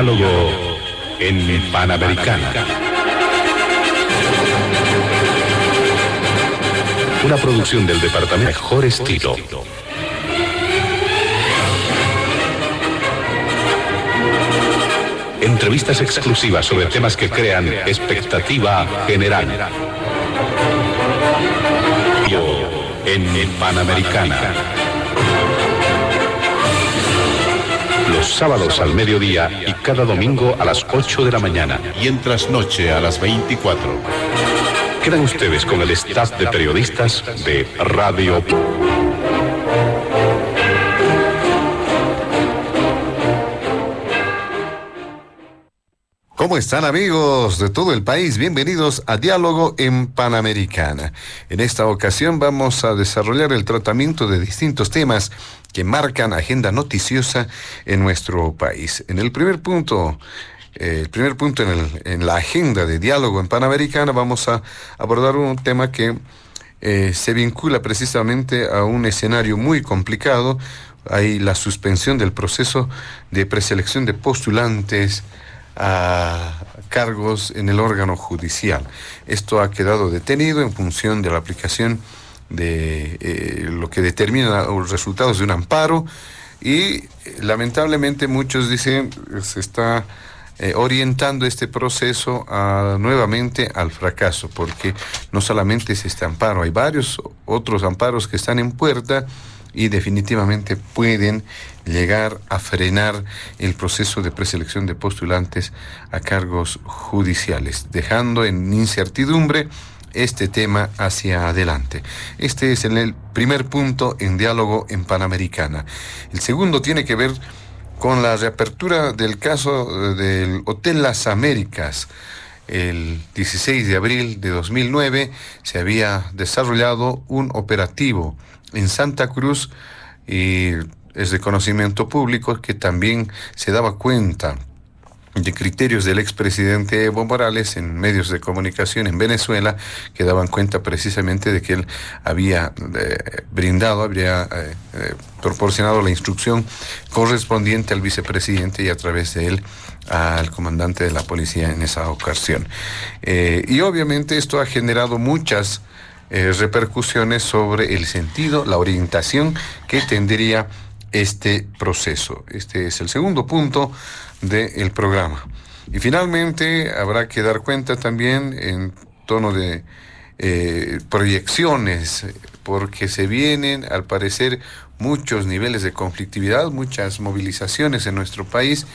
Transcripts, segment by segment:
Diálogo en Panamericana. Una producción del Departamento Mejor Estilo. Entrevistas exclusivas sobre temas que crean expectativa general. En Panamericana. Los sábados al mediodía y cada domingo a las 8 de la mañana. Y en trasnoche a las 24. Quedan ustedes con el staff de periodistas de Radio. ¿Cómo están, amigos de todo el país? Bienvenidos a Diálogo en Panamericana. En esta ocasión vamos a desarrollar el tratamiento de distintos temas que marcan agenda noticiosa en nuestro país. En el primer punto en la agenda de Diálogo en Panamericana vamos a abordar un tema que se vincula precisamente a un escenario muy complicado. Hay la suspensión del proceso de preselección de postulantes a cargos en el órgano judicial. Esto ha quedado detenido en función de la aplicación de lo que determina los resultados de un amparo y lamentablemente muchos dicen se está orientando este proceso nuevamente al fracaso, porque no solamente es este amparo, hay varios otros amparos que están en puerta y definitivamente pueden llegar a frenar el proceso de preselección de postulantes a cargos judiciales, dejando en incertidumbre este tema hacia adelante. Este es el primer punto en Diálogo en Panamericana. El segundo tiene que ver con la reapertura del caso del Hotel Las Américas. El 16 de abril de 2009 se había desarrollado un operativo en Santa Cruz y es de conocimiento público que también se daba cuenta de criterios del expresidente Evo Morales en medios de comunicación en Venezuela, que daban cuenta precisamente de que él había proporcionado la instrucción correspondiente al vicepresidente y a través de él al comandante de la policía en esa ocasión. Y obviamente esto ha generado muchas repercusiones sobre el sentido, la orientación que tendría este proceso. Este es el segundo punto del programa. Y finalmente habrá que dar cuenta también en tono de proyecciones, porque se vienen al parecer muchos niveles de conflictividad, muchas movilizaciones en nuestro país.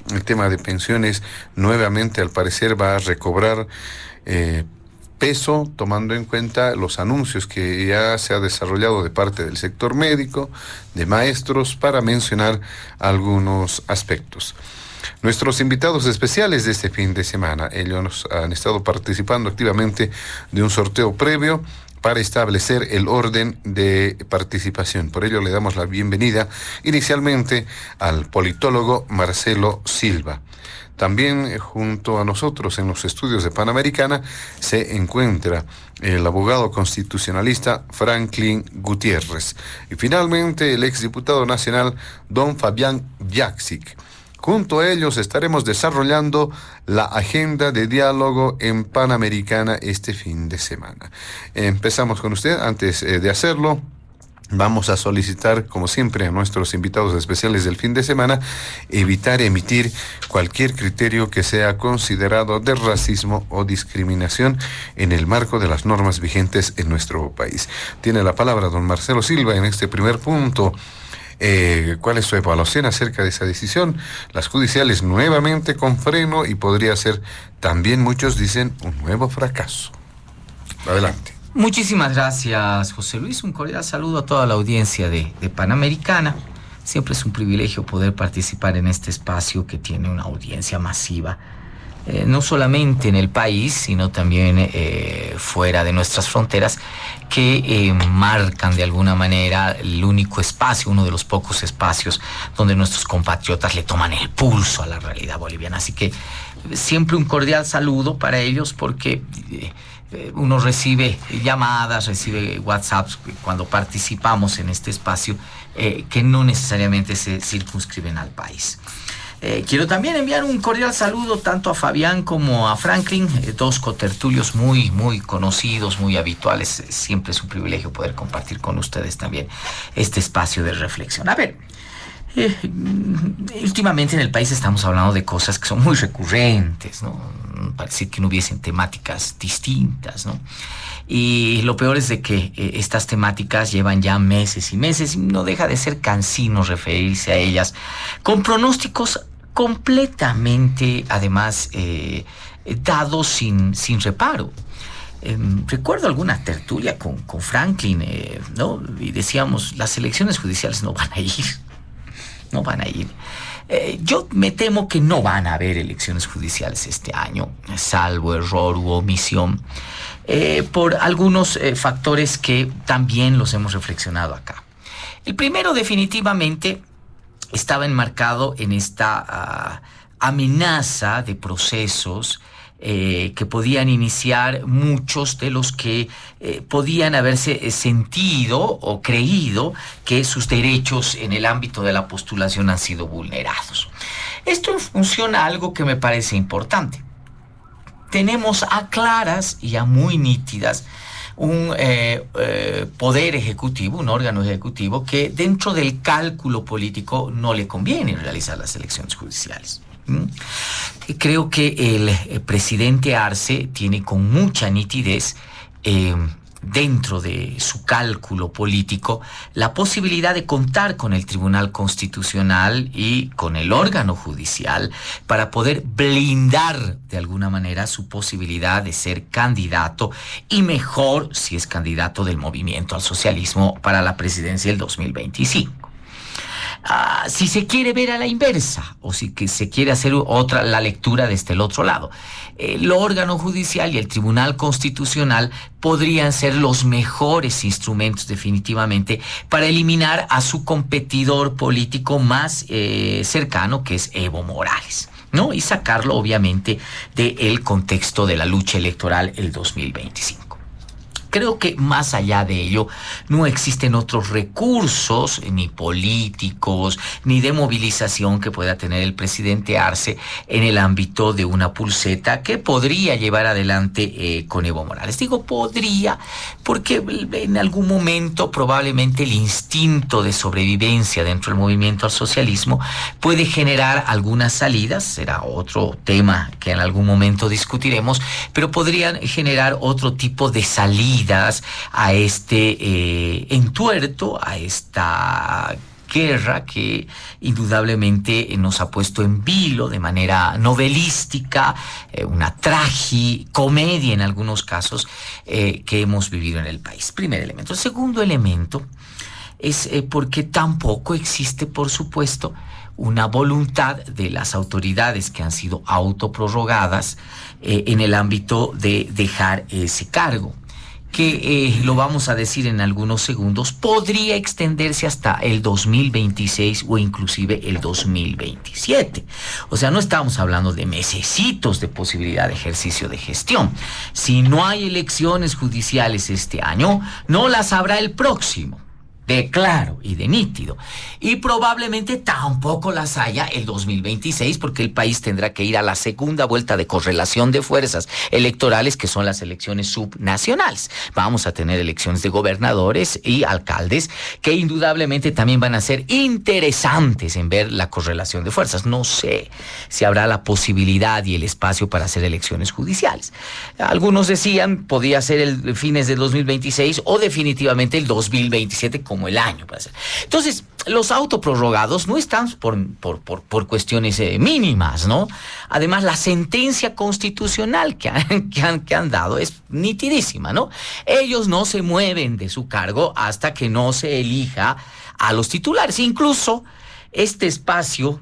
El tema de pensiones nuevamente al parecer va a recobrar peso, tomando en cuenta los anuncios que ya se ha desarrollado de parte del sector médico, de maestros, para mencionar algunos aspectos. Nuestros invitados especiales de este fin de semana, ellos han estado participando activamente de un sorteo previo para establecer el orden de participación. Por ello le damos la bienvenida inicialmente al politólogo Marcelo Silva. También junto a nosotros en los estudios de Panamericana se encuentra el abogado constitucionalista Franklin Gutiérrez. Y finalmente el exdiputado nacional don Fabián Jaksic. Junto a ellos estaremos desarrollando la agenda de Diálogo en Panamericana este fin de semana. Empezamos con usted. Antes de hacerlo, vamos a solicitar, como siempre, a nuestros invitados especiales del fin de semana, evitar emitir cualquier criterio que sea considerado de racismo o discriminación en el marco de las normas vigentes en nuestro país. Tiene la palabra don Marcelo Silva en este primer punto. ¿Cuál es su evaluación acerca de esa decisión? Las judiciales nuevamente con freno y podría ser también, muchos dicen, un nuevo fracaso. Adelante. Muchísimas gracias, José Luis. Un cordial saludo a toda la audiencia de Panamericana. Siempre es un privilegio poder participar en este espacio que tiene una audiencia masiva, no solamente en el país, sino también fuera de nuestras fronteras, que marcan de alguna manera el único espacio, uno de los pocos espacios donde nuestros compatriotas le toman el pulso a la realidad boliviana. Así que siempre un cordial saludo para ellos, porque uno recibe llamadas, recibe WhatsApps cuando participamos en este espacio que no necesariamente se circunscriben al país. Quiero también enviar un cordial saludo tanto a Fabián como a Franklin, dos cotertulios muy, muy conocidos, muy habituales. Siempre es un privilegio poder compartir con ustedes también este espacio de reflexión. A ver, últimamente en el país estamos hablando de cosas que son muy recurrentes, ¿no? Parece que no hubiesen temáticas distintas, ¿no? Y lo peor es de que estas temáticas llevan ya meses y meses y no deja de ser cansino referirse a ellas con pronósticos completamente, además, dados sin reparo. Recuerdo alguna tertulia con Franklin, ¿no? Y decíamos, las elecciones judiciales no van a ir. No van a ir. Yo me temo que no van a haber elecciones judiciales este año, salvo error u omisión, por algunos factores que también los hemos reflexionado acá. El primero, definitivamente, estaba enmarcado en esta amenaza de procesos que podían iniciar muchos de los que podían haberse sentido o creído que sus derechos en el ámbito de la postulación han sido vulnerados. Esto en función a algo que me parece importante. Tenemos a claras y a muy nítidas un poder ejecutivo, un órgano ejecutivo que dentro del cálculo político no le conviene realizar las elecciones judiciales. Creo que el presidente Arce tiene con mucha nitidez dentro de su cálculo político la posibilidad de contar con el Tribunal Constitucional y con el órgano judicial para poder blindar de alguna manera su posibilidad de ser candidato, y mejor si es candidato del Movimiento al Socialismo para la presidencia del 2025. Si se quiere ver a la inversa, o si que se quiere hacer la lectura desde el otro lado, el órgano judicial y el Tribunal Constitucional podrían ser los mejores instrumentos definitivamente para eliminar a su competidor político más cercano, que es Evo Morales, ¿no? Y sacarlo obviamente del contexto de la lucha electoral el 2025. Creo que más allá de ello no existen otros recursos, ni políticos, ni de movilización que pueda tener el presidente Arce en el ámbito de una pulseta que podría llevar adelante con Evo Morales. Digo podría porque en algún momento probablemente el instinto de sobrevivencia dentro del movimiento al socialismo puede generar algunas salidas, será otro tema que en algún momento discutiremos, pero podrían generar otro tipo de salidas a este entuerto, a esta guerra que indudablemente nos ha puesto en vilo de manera novelística, una tragicomedia en algunos casos que hemos vivido en el país. Primer elemento. El segundo elemento es porque tampoco existe, por supuesto, una voluntad de las autoridades que han sido autoprorrogadas en el ámbito de dejar ese cargo, que lo vamos a decir en algunos segundos, podría extenderse hasta el 2026 o inclusive el 2027. O sea, no estamos hablando de mesecitos de posibilidad de ejercicio de gestión. Si no hay elecciones judiciales este año, no las habrá el próximo. De claro y de nítido. Y probablemente tampoco las haya el 2026, porque el país tendrá que ir a la segunda vuelta de correlación de fuerzas electorales, que son las elecciones subnacionales. Vamos a tener elecciones de gobernadores y alcaldes que indudablemente también van a ser interesantes en ver la correlación de fuerzas. No sé si habrá la posibilidad y el espacio para hacer elecciones judiciales. Algunos decían podía ser el fines del 2026 o definitivamente el 2027 como el año para hacer. Entonces, los autoprorrogados no están por cuestiones mínimas, ¿no? Además, la sentencia constitucional que han dado es nitidísima, ¿no? Ellos no se mueven de su cargo hasta que no se elija a los titulares. Incluso este espacio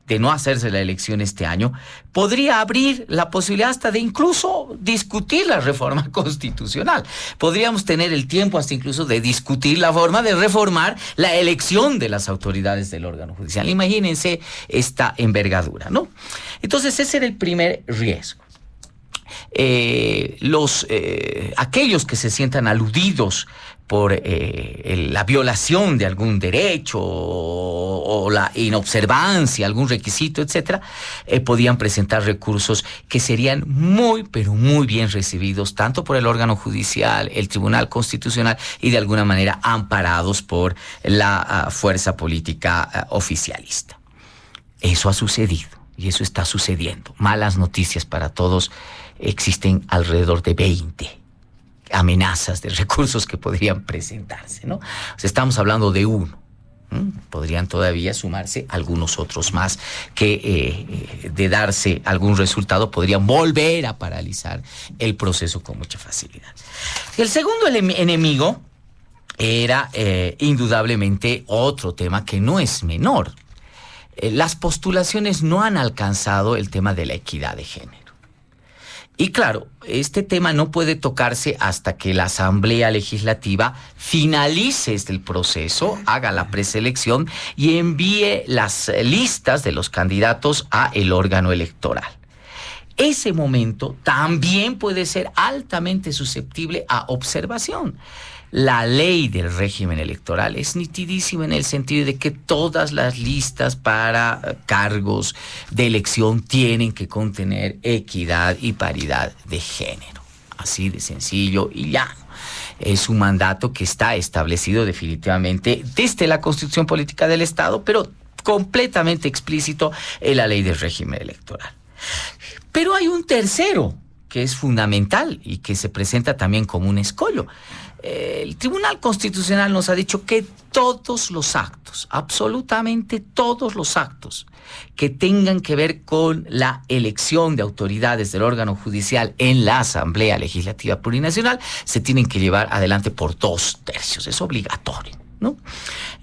de no hacerse la elección este año, podría abrir la posibilidad hasta de incluso discutir la reforma constitucional. Podríamos tener el tiempo hasta incluso de discutir la forma de reformar la elección de las autoridades del órgano judicial. Imagínense esta envergadura, ¿no? Entonces ese era el primer riesgo. Aquellos que se sientan aludidos por la violación de algún derecho o la inobservancia, algún requisito, etcétera, podían presentar recursos que serían muy, pero muy bien recibidos, tanto por el órgano judicial, el Tribunal Constitucional y de alguna manera amparados por la fuerza política oficialista. Eso ha sucedido y eso está sucediendo. Malas noticias para todos. Existen alrededor de 20 amenazas de recursos que podrían presentarse, ¿no? O sea, estamos hablando de uno. Podrían todavía sumarse algunos otros más que de darse algún resultado podrían volver a paralizar el proceso con mucha facilidad. El segundo enemigo era indudablemente otro tema que no es menor. Las postulaciones no han alcanzado el tema de la equidad de género. Y claro, este tema no puede tocarse hasta que la Asamblea Legislativa finalice el proceso, haga la preselección y envíe las listas de los candidatos a el órgano electoral. Ese momento también puede ser altamente susceptible a observación. La ley del régimen electoral es nitidísima en el sentido de que todas las listas para cargos de elección tienen que contener equidad y paridad de género. Así de sencillo y llano. Es un mandato que está establecido definitivamente desde la Constitución Política del Estado, pero completamente explícito en la ley del régimen electoral. Pero hay un tercero que es fundamental y que se presenta también como un escollo. El Tribunal Constitucional nos ha dicho que todos los actos, absolutamente todos los actos que tengan que ver con la elección de autoridades del órgano judicial en la Asamblea Legislativa Plurinacional se tienen que llevar adelante por 2/3, es obligatorio, ¿no?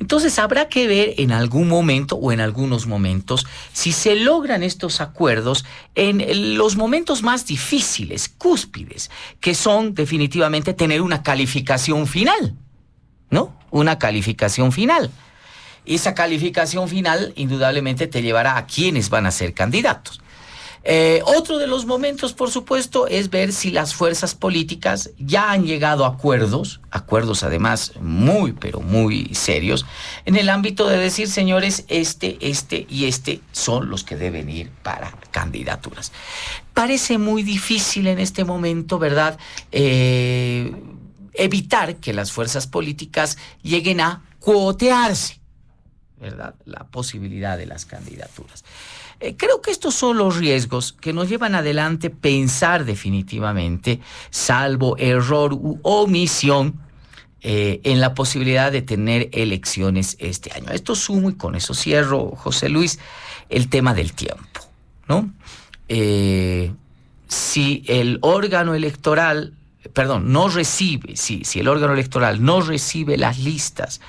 Entonces habrá que ver en algún momento o en algunos momentos si se logran estos acuerdos en los momentos más difíciles, cúspides, que son definitivamente tener una calificación final, ¿no? Una calificación final. Esa calificación final indudablemente te llevará a quiénes van a ser candidatos. Otro de los momentos, por supuesto, es ver si las fuerzas políticas ya han llegado a acuerdos además muy, pero muy serios, en el ámbito de decir, señores, este y este son los que deben ir para candidaturas. Parece muy difícil en este momento, ¿verdad?, evitar que las fuerzas políticas lleguen a cuotearse, ¿verdad?, la posibilidad de las candidaturas. Creo que estos son los riesgos que nos llevan adelante pensar definitivamente, salvo error u omisión, en la posibilidad de tener elecciones este año. Esto sumo, y con eso cierro, José Luis, el tema del tiempo, ¿no? Si el órgano electoral, si el órgano electoral no recibe las listas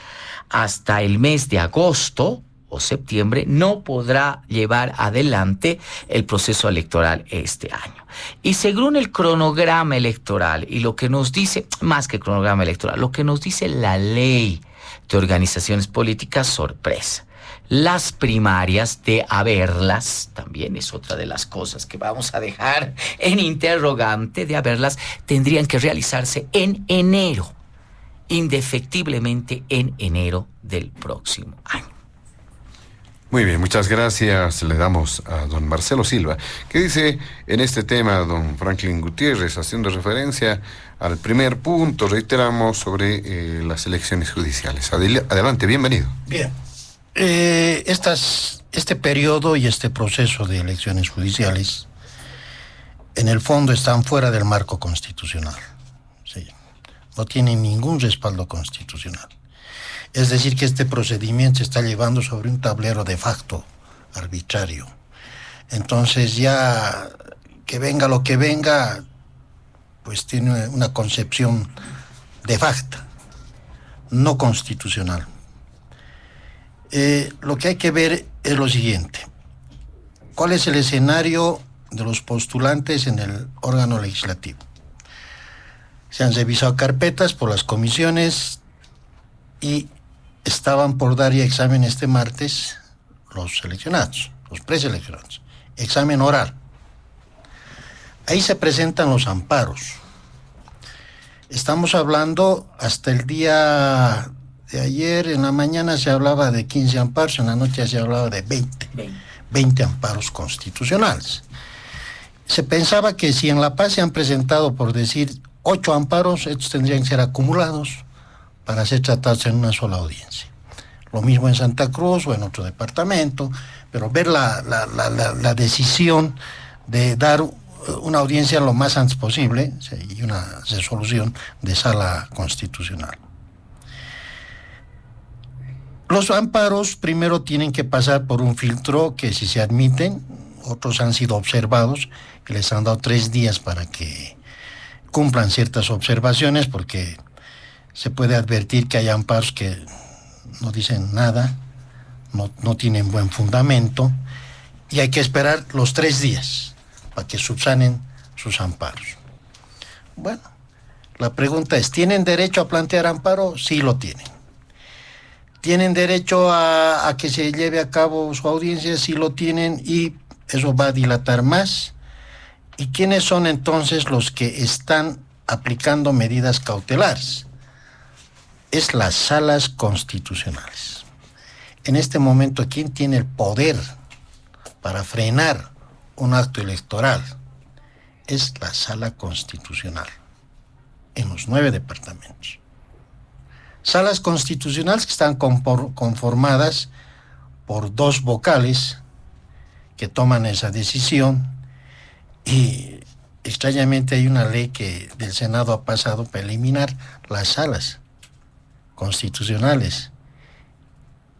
hasta el mes de agosto o septiembre, no podrá llevar adelante el proceso electoral este año. Y según el cronograma electoral, y lo que nos dice, más que cronograma electoral, lo que nos dice la ley de organizaciones políticas, sorpresa. Las primarias, de haberlas, también es otra de las cosas que vamos a dejar en interrogante, de haberlas, tendrían que realizarse en enero, indefectiblemente en enero del próximo año. Muy bien, muchas gracias. Le damos a don Marcelo Silva, que dice en este tema, don Franklin Gutiérrez, haciendo referencia al primer punto, reiteramos, sobre las elecciones judiciales. Adelante, bienvenido. Bien, este periodo y este proceso de elecciones judiciales, en el fondo, están fuera del marco constitucional. Sí, no tienen ningún respaldo constitucional. Es decir, que este procedimiento se está llevando sobre un tablero de facto arbitrario. Entonces ya que venga lo que venga, pues tiene una concepción de facto, no constitucional. Lo que hay que ver es lo siguiente: ¿cuál es el escenario de los postulantes en el órgano legislativo? Se han revisado carpetas por las comisiones y estaban por dar ya examen este martes los seleccionados, los preseleccionados, examen oral. Ahí se presentan los amparos. Estamos hablando hasta el día de ayer, en la mañana se hablaba de 15 amparos, en la noche se hablaba de 20 amparos constitucionales. Se pensaba que si en La Paz se han presentado, por decir, 8 amparos, estos tendrían que ser acumulados para ser tratados en una sola audiencia. Lo mismo en Santa Cruz o en otro departamento, pero ver la decisión de dar una audiencia lo más antes posible, y una resolución de sala constitucional. Los amparos primero tienen que pasar por un filtro que, si se admiten, otros han sido observados y les han dado 3 días para que cumplan ciertas observaciones, porque se puede advertir que hay amparos que no dicen nada, no tienen buen fundamento, y hay que esperar los 3 días para que subsanen sus amparos. Bueno, la pregunta es, ¿tienen derecho a plantear amparo? Sí lo tienen. ¿Tienen derecho a que se lleve a cabo su audiencia? Sí lo tienen, y eso va a dilatar más. ¿Y quiénes son entonces los que están aplicando medidas cautelares? Es las salas constitucionales. En este momento, ¿quién tiene el poder para frenar un acto electoral? Es la sala constitucional, en los 9 departamentos. Salas constitucionales que están conformadas por 2 vocales que toman esa decisión, y extrañamente hay una ley que del Senado ha pasado para eliminar las salas constitucionales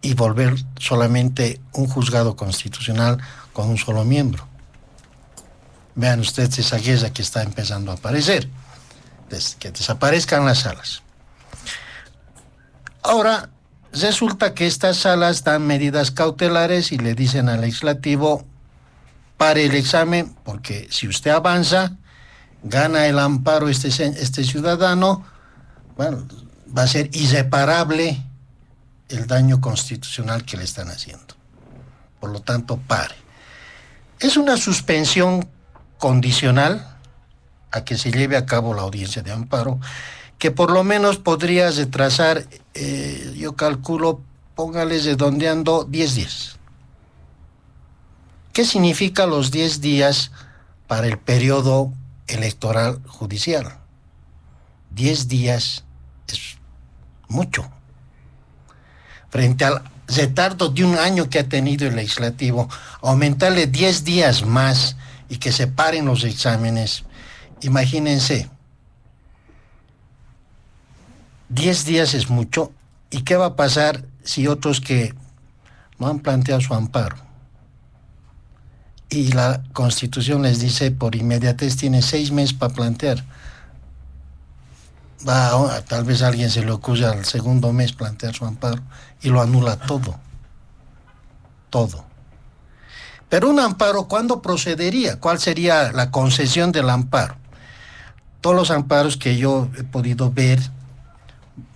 y volver solamente un juzgado constitucional con un solo miembro. Vean ustedes esa guerra que está empezando a aparecer, que desaparezcan las salas. Ahora, resulta que estas salas dan medidas cautelares y le dicen al legislativo: pare el examen, porque si usted avanza, gana el amparo este ciudadano, bueno, va a ser irreparable el daño constitucional que le están haciendo. Por lo tanto, pare. Es una suspensión condicional a que se lleve a cabo la audiencia de amparo, que por lo menos podría retrasar, yo calculo, póngales redondeando, 10 días. ¿Qué significa los 10 días para el periodo electoral judicial? 10 días es mucho. Frente al retardo de 1 año que ha tenido el legislativo, aumentarle 10 días más y que se paren los exámenes, imagínense, 10 días es mucho. ¿Y qué va a pasar si otros que no han planteado su amparo, y la Constitución les dice por inmediatez tiene 6 meses para plantear? Tal vez a alguien se le ocurre al segundo mes plantear su amparo y lo anula todo. Pero un amparo, ¿cuándo procedería? ¿Cuál sería la concesión del amparo? Todos los amparos que yo he podido ver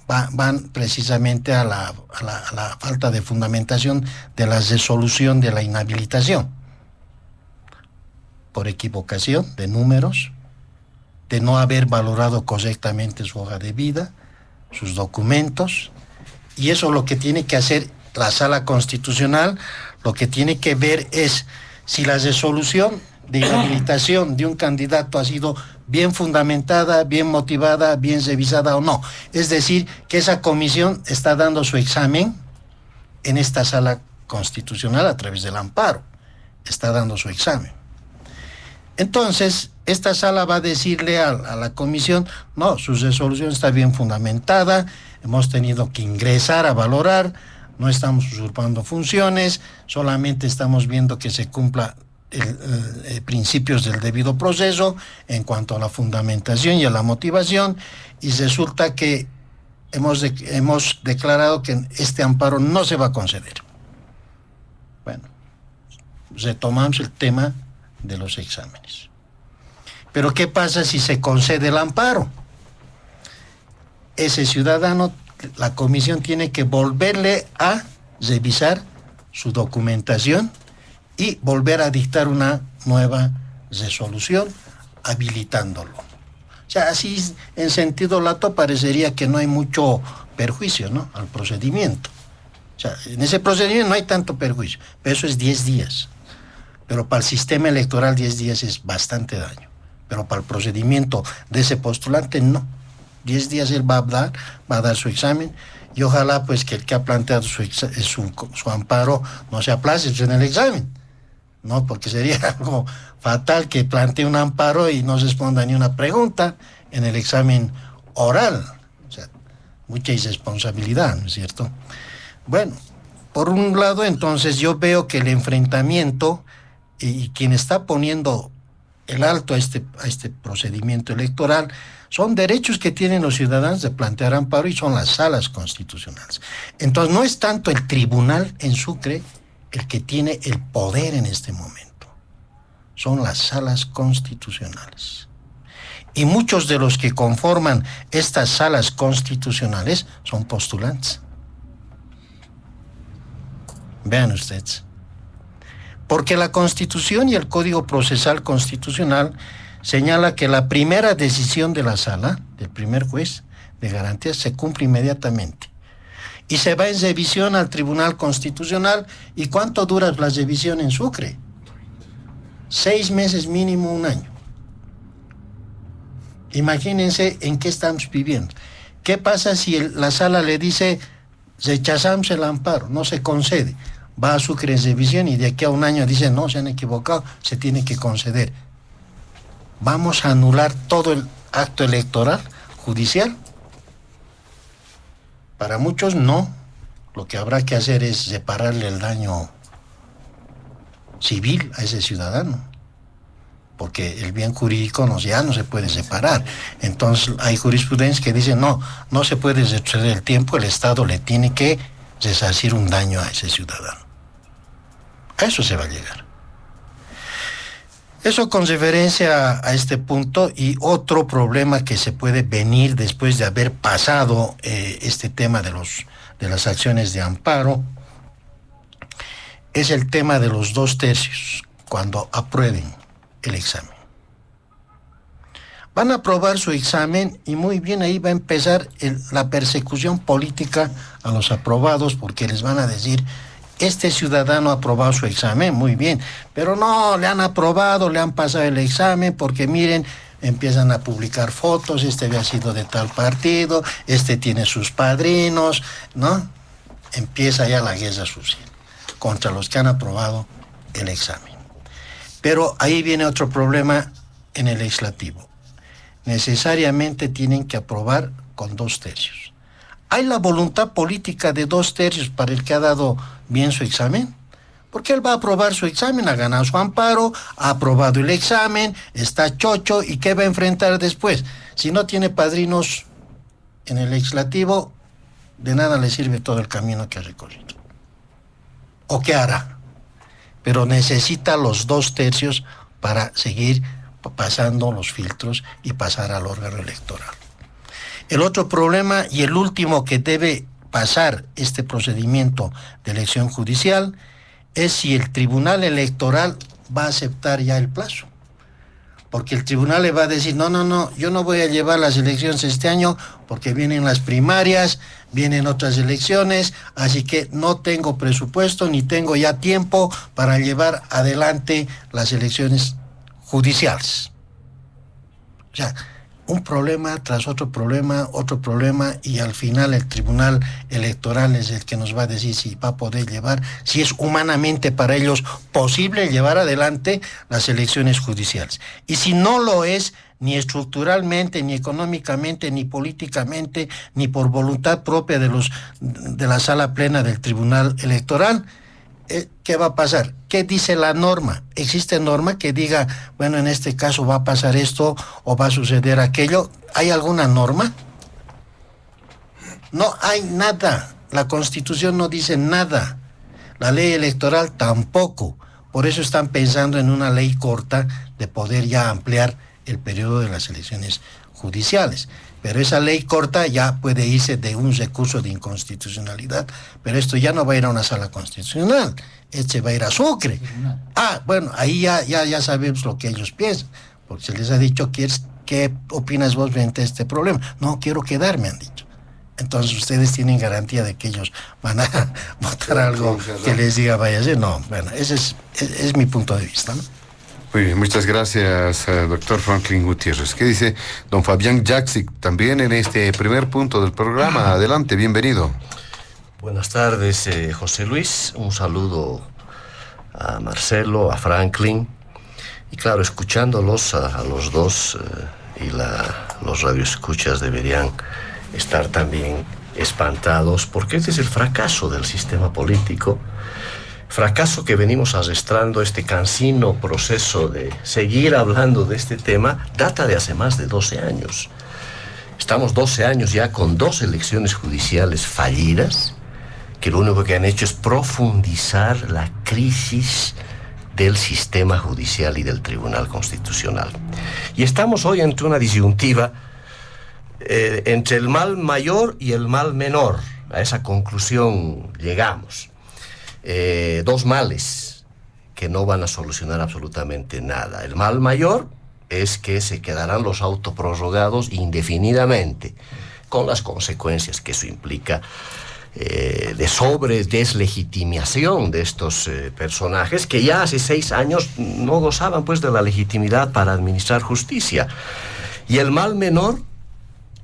van precisamente a la falta de fundamentación de la resolución de la inhabilitación, por equivocación de números, de no haber valorado correctamente su hoja de vida, sus documentos, y eso lo que tiene que hacer la Sala Constitucional, lo que tiene que ver es si la resolución de inhabilitación de un candidato ha sido bien fundamentada, bien motivada, bien revisada o no. Es decir, que esa comisión está dando su examen en esta Sala Constitucional a través del amparo, está dando su examen. Entonces, esta sala va a decirle a la comisión: no, su resolución está bien fundamentada, hemos tenido que ingresar a valorar, no estamos usurpando funciones, solamente estamos viendo que se cumpla principios del debido proceso en cuanto a la fundamentación y a la motivación, y resulta que hemos declarado que este amparo no se va a conceder. Bueno, retomamos el tema de los exámenes. Pero ¿qué pasa si se concede el amparo? Ese ciudadano, la comisión tiene que volverle a revisar su documentación y volver a dictar una nueva resolución habilitándolo. O sea, así en sentido lato parecería que no hay mucho perjuicio, ¿no?, al procedimiento. O sea, en ese procedimiento no hay tanto perjuicio, pero eso es 10 días. Pero para el sistema electoral 10 días es bastante daño. Pero para el procedimiento de ese postulante, no. 10 días él va a dar su examen, y ojalá pues que el que ha planteado su amparo no se aplace en el examen, ¿no? Porque sería algo fatal que plantee un amparo y no responda ni una pregunta en el examen oral. O sea, mucha irresponsabilidad, ¿no es cierto? Bueno, por un lado, entonces, yo veo que el enfrentamiento y quien está poniendo el alto a este procedimiento electoral son derechos que tienen los ciudadanos de plantear amparo, y son las salas constitucionales. Entonces, no es tanto el tribunal en Sucre el que tiene el poder en este momento, son las salas constitucionales. Y muchos de los que conforman estas salas constitucionales son postulantes. Vean ustedes. Porque la Constitución y el Código Procesal Constitucional señala que la primera decisión de la sala, del primer juez de garantías, se cumple inmediatamente. Y se va en revisión al Tribunal Constitucional. ¿Y cuánto dura la revisión en Sucre? 6 meses mínimo, 1 año. Imagínense en qué estamos viviendo. ¿Qué pasa si la sala le dice, rechazamos el amparo, no se concede? Va a Sucre en revisión y de aquí a 1 año dice, no, se han equivocado, se tiene que conceder. ¿Vamos a anular todo el acto electoral judicial? Para muchos no. Lo que habrá que hacer es repararle el daño civil a ese ciudadano, porque el bien jurídico ya no se puede separar. Entonces hay jurisprudencia que dice, no se puede retroceder el tiempo, el Estado le tiene que resarcir un daño a ese ciudadano. A eso se va a llegar. Eso con referencia a este punto. Y otro problema que se puede venir después de haber pasado este tema de las acciones de amparo es el tema de los 2/3 cuando aprueben el examen. Van a aprobar su examen y muy bien, ahí va a empezar la persecución política a los aprobados, porque les van a decir, este ciudadano ha aprobado su examen, muy bien, pero no, le han aprobado, le han pasado el examen, porque miren, empiezan a publicar fotos, este había sido de tal partido, este tiene sus padrinos, ¿no? Empieza ya la guerra sucia contra los que han aprobado el examen. Pero ahí viene otro problema en el legislativo. Necesariamente tienen que aprobar con 2/3. ¿Hay la voluntad política de 2/3 para el que ha dado bien su examen? Porque él va a aprobar su examen, ha ganado su amparo, ha aprobado el examen, está chocho, ¿y qué va a enfrentar después? Si no tiene padrinos en el legislativo, de nada le sirve todo el camino que ha recorrido. ¿O qué hará? Pero necesita los 2/3 para seguir pasando los filtros y pasar al órgano electoral. El otro problema, y el último que debe pasar este procedimiento de elección judicial, es si el Tribunal Electoral va a aceptar ya el plazo. Porque el tribunal le va a decir, no, yo no voy a llevar las elecciones este año porque vienen las primarias, vienen otras elecciones, así que no tengo presupuesto ni tengo ya tiempo para llevar adelante las elecciones judiciales. O sea, un problema tras otro problema, y al final el Tribunal Electoral es el que nos va a decir si va a poder llevar, si es humanamente para ellos posible llevar adelante las elecciones judiciales. Y si no lo es, ni estructuralmente, ni económicamente, ni políticamente, ni por voluntad propia de la sala plena del Tribunal Electoral, ¿qué va a pasar? ¿Qué dice la norma? ¿Existe norma que diga, bueno, en este caso va a pasar esto o va a suceder aquello? ¿Hay alguna norma? No hay nada. La Constitución no dice nada. La ley electoral tampoco. Por eso están pensando en una ley corta de poder ya ampliar el periodo de las elecciones judiciales. Pero esa ley corta ya puede irse de un recurso de inconstitucionalidad, pero esto ya no va a ir a una sala constitucional, este va a ir a Sucre. Bueno, ahí ya sabemos lo que ellos piensan, porque se les ha dicho, ¿qué opinas vos frente a este problema? No, quiero quedarme, han dicho. Entonces ustedes tienen garantía de que ellos van a votar algo que les diga vaya a ser. No, bueno, ese es mi punto de vista, ¿no? Muy bien, muchas gracias, doctor Franklin Gutiérrez. ¿Qué dice don Fabián Jaksic también en este primer punto del programa? Adelante, bienvenido. Buenas tardes, José Luis. Un saludo a Marcelo, a Franklin. Y claro, escuchándolos a los dos los radioescuchas deberían estar también espantados, porque este es el fracaso del sistema político, fracaso que venimos arrastrando. Este cansino proceso de seguir hablando de este tema data de hace más de 12 años. Estamos 12 años ya con 2 elecciones judiciales fallidas, que lo único que han hecho es profundizar la crisis del sistema judicial y del Tribunal Constitucional. Y estamos hoy entre una disyuntiva entre el mal mayor y el mal menor. A esa conclusión llegamos. 2 males que no van a solucionar absolutamente nada. El mal mayor es que se quedarán los autoprorrogados indefinidamente, con las consecuencias que eso implica de deslegitimación de estos personajes que ya hace 6 años no gozaban pues de la legitimidad para administrar justicia. Y el mal menor,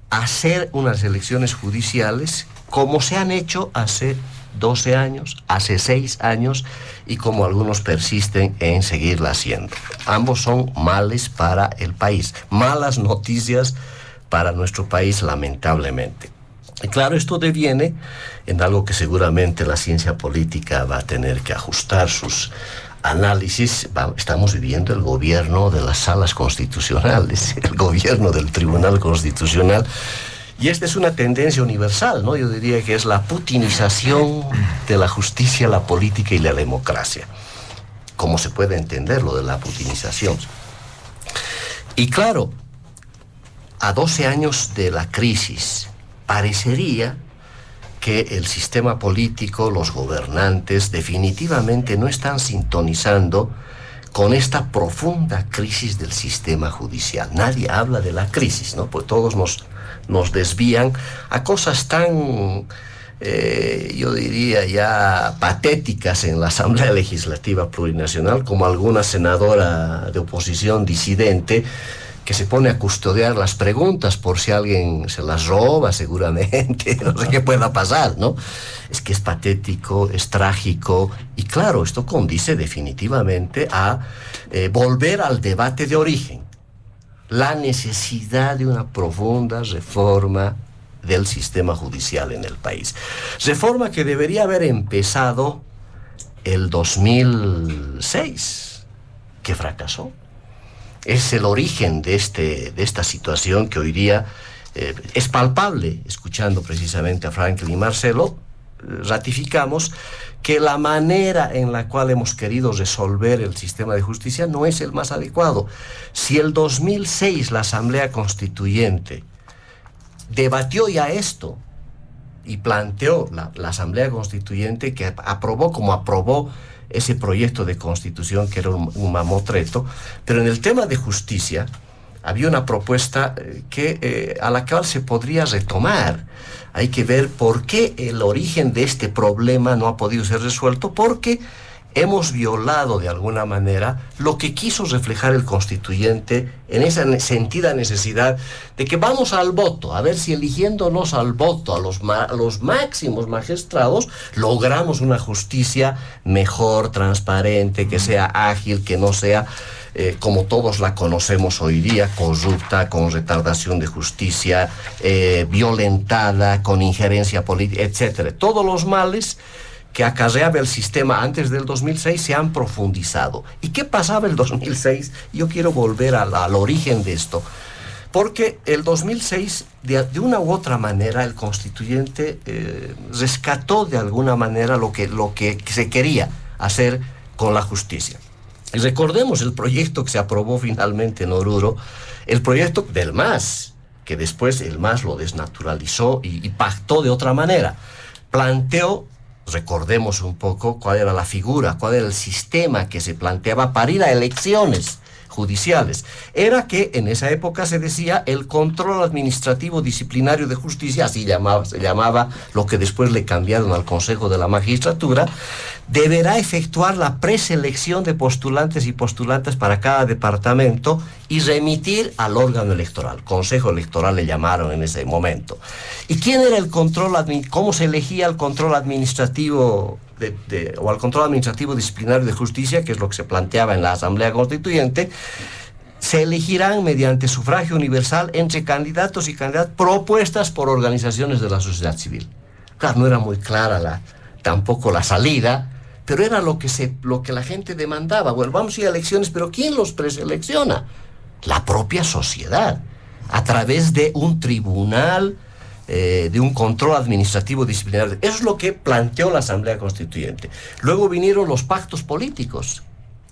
hacer unas elecciones judiciales como se han hecho hace 12 años, hace 6 años, y como algunos persisten en seguirla haciendo. Ambos son males para el país, malas noticias para nuestro país, lamentablemente. Y claro, esto deviene en algo que seguramente la ciencia política va a tener que ajustar sus análisis. Estamos viviendo el gobierno de las salas constitucionales, el gobierno del Tribunal Constitucional, y esta es una tendencia universal, ¿no? Yo diría que es la putinización de la justicia, la política y la democracia. ¿Cómo se puede entender lo de la putinización? Y claro, a 12 años de la crisis, parecería que el sistema político, los gobernantes, definitivamente no están sintonizando con esta profunda crisis del sistema judicial. Nadie habla de la crisis, ¿no? Pues todos nos desvían a cosas tan, yo diría ya patéticas en la Asamblea Legislativa Plurinacional, como alguna senadora de oposición disidente que se pone a custodiar las preguntas por si alguien se las roba, seguramente, no sé qué pueda pasar, ¿no? Es que es patético, es trágico, y claro, esto condice definitivamente a volver al debate de origen, la necesidad de una profunda reforma del sistema judicial en el país. Reforma que debería haber empezado el 2006, que fracasó. Es el origen de esta situación que hoy día es palpable. Escuchando precisamente a Franklin y Marcelo, ratificamos que la manera en la cual hemos querido resolver el sistema de justicia no es el más adecuado. Si el 2006 la Asamblea Constituyente debatió ya esto y planteó la Asamblea Constituyente, que aprobó ese proyecto de constitución que era un mamotreto, pero en el tema de justicia había una propuesta a la cual se podría retomar. Hay que ver por qué el origen de este problema no ha podido ser resuelto, porque hemos violado de alguna manera lo que quiso reflejar el constituyente en esa sentida necesidad de que vamos al voto, a ver si eligiéndonos al voto a los máximos magistrados logramos una justicia mejor, transparente, que sea ágil, que no sea como todos la conocemos hoy día, corrupta, con retardación de justicia, violentada, con injerencia política, etcétera. Todos los males que acarreaba el sistema antes del 2006 se han profundizado. ¿Y qué pasaba el 2006? Yo quiero volver al origen de esto. Porque el 2006, de una u otra manera, el constituyente rescató de alguna manera lo que se quería hacer con la justicia. Y recordemos el proyecto que se aprobó finalmente en Oruro, el proyecto del MAS, que después el MAS lo desnaturalizó y pactó de otra manera. Planteó, recordemos un poco cuál era la figura, cuál era el sistema que se planteaba para ir a elecciones judiciales. Era que en esa época se decía el control administrativo disciplinario de justicia, así se llamaba lo que después le cambiaron al Consejo de la Magistratura, deberá efectuar la preselección de postulantes y postulantes para cada departamento y remitir al órgano electoral. Consejo Electoral le llamaron en ese momento. ¿Y quién era el control, cómo se elegía el control administrativo o al control administrativo disciplinario de justicia, que es lo que se planteaba en la Asamblea Constituyente? Se elegirán mediante sufragio universal entre candidatos y candidatas propuestas por organizaciones de la sociedad civil. Claro, no era muy clara tampoco la salida, pero era lo que la gente demandaba. Bueno, vamos a ir a elecciones, pero ¿quién los preselecciona? La propia sociedad, a través de un tribunal, de un control administrativo disciplinario. Eso es lo que planteó la Asamblea Constituyente. Luego vinieron los pactos políticos.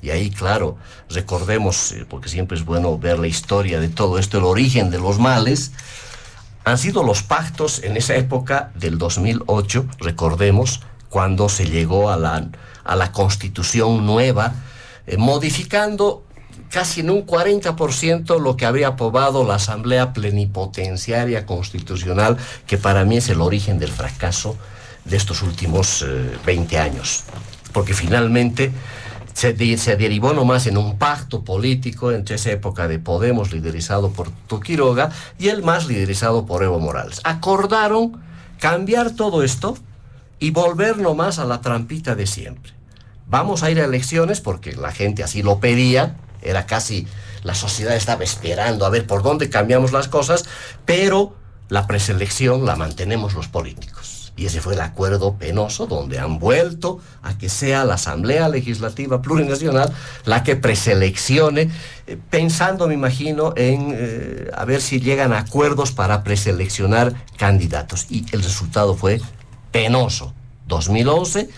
Y ahí, claro, recordemos, porque siempre es bueno ver la historia de todo esto, el origen de los males, han sido los pactos en esa época del 2008, recordemos, cuando se llegó a la Constitución nueva, modificando casi en un 40% lo que había aprobado la Asamblea Plenipotenciaria Constitucional, que para mí es el origen del fracaso de estos últimos 20 años. Porque finalmente se derivó nomás en un pacto político entre esa época de Podemos, liderizado por Quiroga, y el MAS, liderizado por Evo Morales. Acordaron cambiar todo esto y volver nomás a la trampita de siempre. Vamos a ir a elecciones porque la gente así lo pedía, era casi, la sociedad estaba esperando a ver por dónde cambiamos las cosas, pero la preselección la mantenemos los políticos. Y ese fue el acuerdo penoso donde han vuelto a que sea la Asamblea Legislativa Plurinacional la que preseleccione, pensando, me imagino, en a ver si llegan a acuerdos para preseleccionar candidatos. Y el resultado fue penoso. 2011,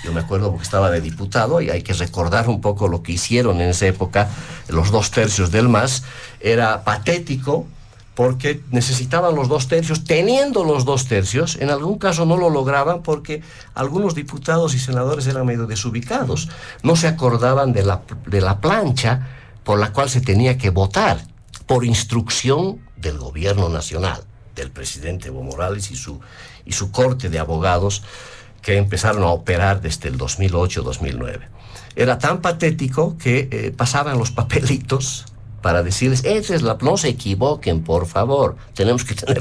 yo me acuerdo porque estaba de diputado y hay que recordar un poco lo que hicieron en esa época los 2/3 del MAS. Era patético porque necesitaban los 2/3, teniendo los 2/3, en algún caso no lo lograban porque algunos diputados y senadores eran medio desubicados, no se acordaban de la plancha por la cual se tenía que votar, por instrucción del gobierno nacional, del presidente Evo Morales y su corte de abogados que empezaron a operar desde el 2008-2009. Era tan patético que pasaban los papelitos para decirles, no se equivoquen, por favor, tenemos que tener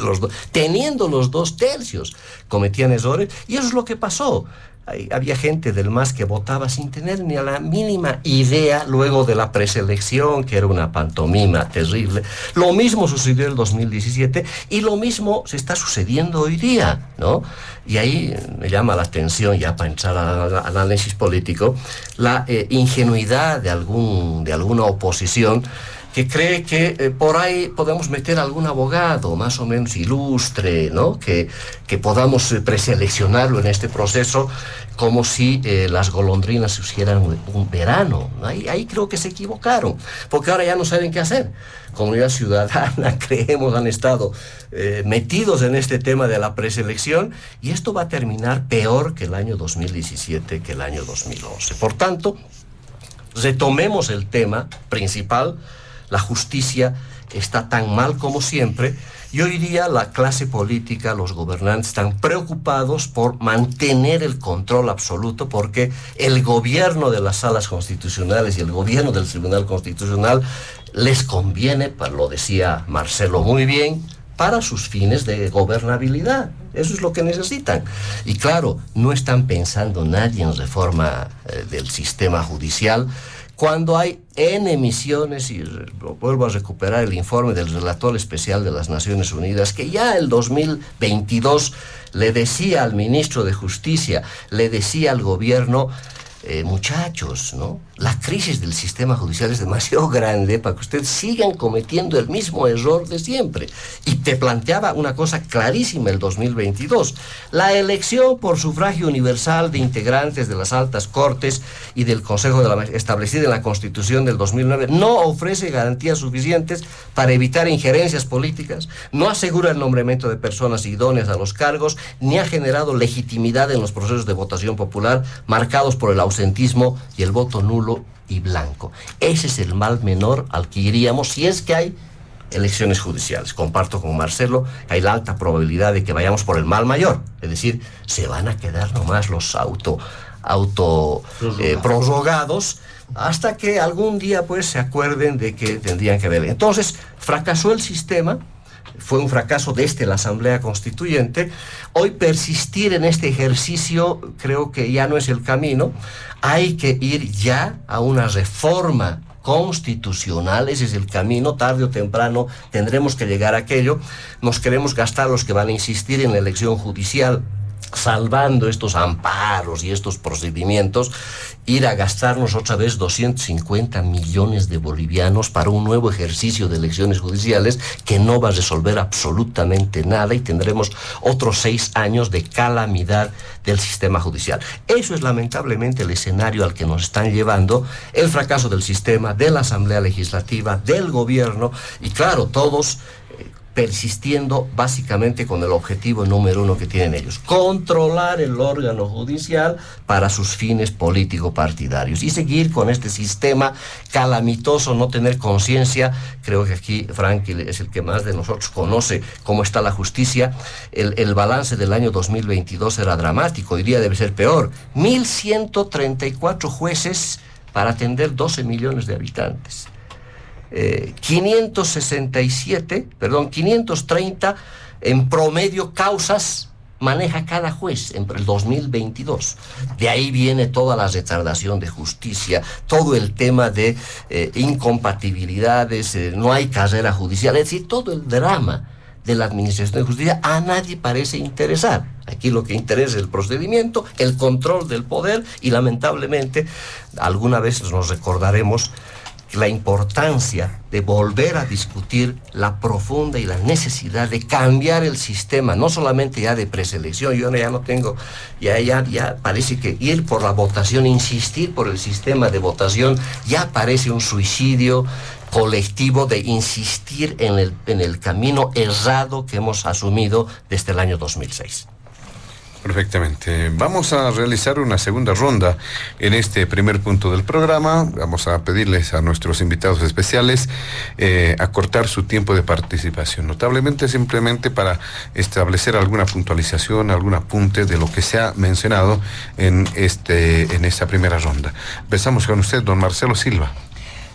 teniendo los 2/3, cometían errores, y eso es lo que pasó. Había gente del MAS que votaba sin tener ni a la mínima idea luego de la preselección, que era una pantomima terrible. Lo mismo sucedió en el 2017 y lo mismo se está sucediendo hoy día, ¿no? Y ahí me llama la atención, ya para entrar al análisis político, la ingenuidad de alguna oposición que cree que por ahí podemos meter algún abogado más o menos ilustre, ¿no? Que podamos preseleccionarlo en este proceso como si las golondrinas se hicieran un verano. Ahí creo que se equivocaron, porque ahora ya no saben qué hacer. Comunidad Ciudadana, creemos, han estado metidos en este tema de la preselección y esto va a terminar peor que el año 2017, que el año 2011. Por tanto, retomemos el tema principal. La justicia está tan mal como siempre y hoy día la clase política, los gobernantes están preocupados por mantener el control absoluto porque el gobierno de las salas constitucionales y el gobierno del Tribunal Constitucional les conviene, lo decía Marcelo muy bien, para sus fines de gobernabilidad. Eso es lo que necesitan. Y claro, no están pensando nadie en reforma del sistema judicial, cuando hay N emisiones, y vuelvo a recuperar el informe del relator especial de las Naciones Unidas, que ya el 2022 le decía al ministro de Justicia, le decía al gobierno, muchachos, ¿no? La crisis del sistema judicial es demasiado grande para que ustedes sigan cometiendo el mismo error de siempre. Y te planteaba una cosa clarísima el 2022. La elección por sufragio universal de integrantes de las altas cortes y del Consejo establecida en la Constitución del 2009 no ofrece garantías suficientes para evitar injerencias políticas, no asegura el nombramiento de personas idóneas a los cargos, ni ha generado legitimidad en los procesos de votación popular marcados por el ausentismo y el voto nulo y blanco. Ese es el mal menor al que iríamos si es que hay elecciones judiciales. Comparto con Marcelo que hay la alta probabilidad de que vayamos por el mal mayor, es decir, se van a quedar nomás los prorrogados hasta que algún día pues se acuerden de que tendrían que ver. Entonces, fracasó el sistema, fue un fracaso desde la Asamblea Constituyente. Hoy persistir en este ejercicio creo que ya no es el camino. Hay que ir ya a una reforma constitucional, ese es el camino, tarde o temprano tendremos que llegar a aquello. Nos queremos gastar los que van a insistir en la elección judicial, salvando estos amparos y estos procedimientos, ir a gastarnos otra vez 250 millones de bolivianos para un nuevo ejercicio de elecciones judiciales que no va a resolver absolutamente nada, y tendremos otros 6 años de calamidad del sistema judicial. Eso es lamentablemente el escenario al que nos están llevando, el fracaso del sistema, de la Asamblea Legislativa, del gobierno, y claro, todos persistiendo básicamente con el objetivo número 1 que tienen ellos: controlar el órgano judicial para sus fines político-partidarios y seguir con este sistema calamitoso, no tener conciencia. Creo que aquí Franklin es el que más de nosotros conoce cómo está la justicia. El balance del año 2022 era dramático, hoy día debe ser peor. 1.134 jueces para atender 12 millones de habitantes. 530 en promedio causas maneja cada juez en el 2022. De ahí viene toda la retardación de justicia, todo el tema de incompatibilidades, no hay carrera judicial, es decir, todo el drama de la administración de justicia a nadie parece interesar. Aquí lo que interesa es el procedimiento, el control del poder, y lamentablemente alguna vez nos recordaremos la importancia de volver a discutir la profunda y la necesidad de cambiar el sistema, no solamente ya de preselección. Yo ya no tengo, ya parece que ir por la votación, insistir por el sistema de votación, ya parece un suicidio colectivo de insistir en el camino errado que hemos asumido desde el año 2006. Perfectamente. Vamos a realizar una segunda ronda en este primer punto del programa. Vamos a pedirles a nuestros invitados especiales acortar su tiempo de participación notablemente, simplemente para establecer alguna puntualización, algún apunte de lo que se ha mencionado en esta primera ronda. Empezamos con usted, don Marcelo Silva.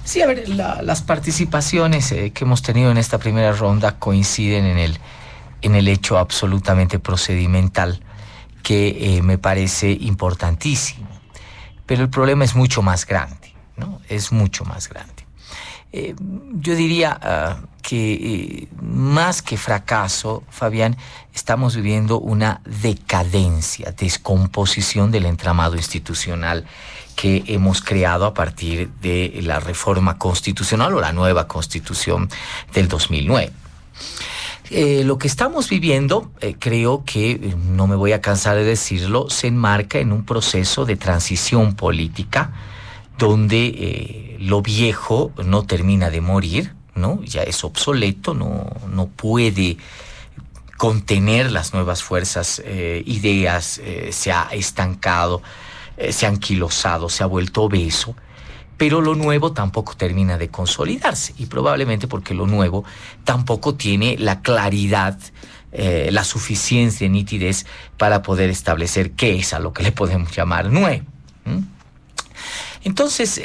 Sí, a ver, las participaciones que hemos tenido en esta primera ronda coinciden en el hecho absolutamente procedimental, que me parece importantísimo. Pero el problema es mucho más grande, ¿no? Es mucho más grande. Yo diría que más que fracaso, Fabián, estamos viviendo una decadencia, descomposición del entramado institucional que hemos creado a partir de la reforma constitucional o la nueva constitución del 2009. Lo que estamos viviendo, creo que, no me voy a cansar de decirlo, se enmarca en un proceso de transición política donde lo viejo no termina de morir, ¿no? Ya es obsoleto, no puede contener las nuevas fuerzas, ideas, se ha estancado, se ha anquilosado, se ha vuelto obeso. Pero lo nuevo tampoco termina de consolidarse, y probablemente porque lo nuevo tampoco tiene la claridad, la suficiencia, nitidez para poder establecer qué es a lo que le podemos llamar nuevo. Entonces,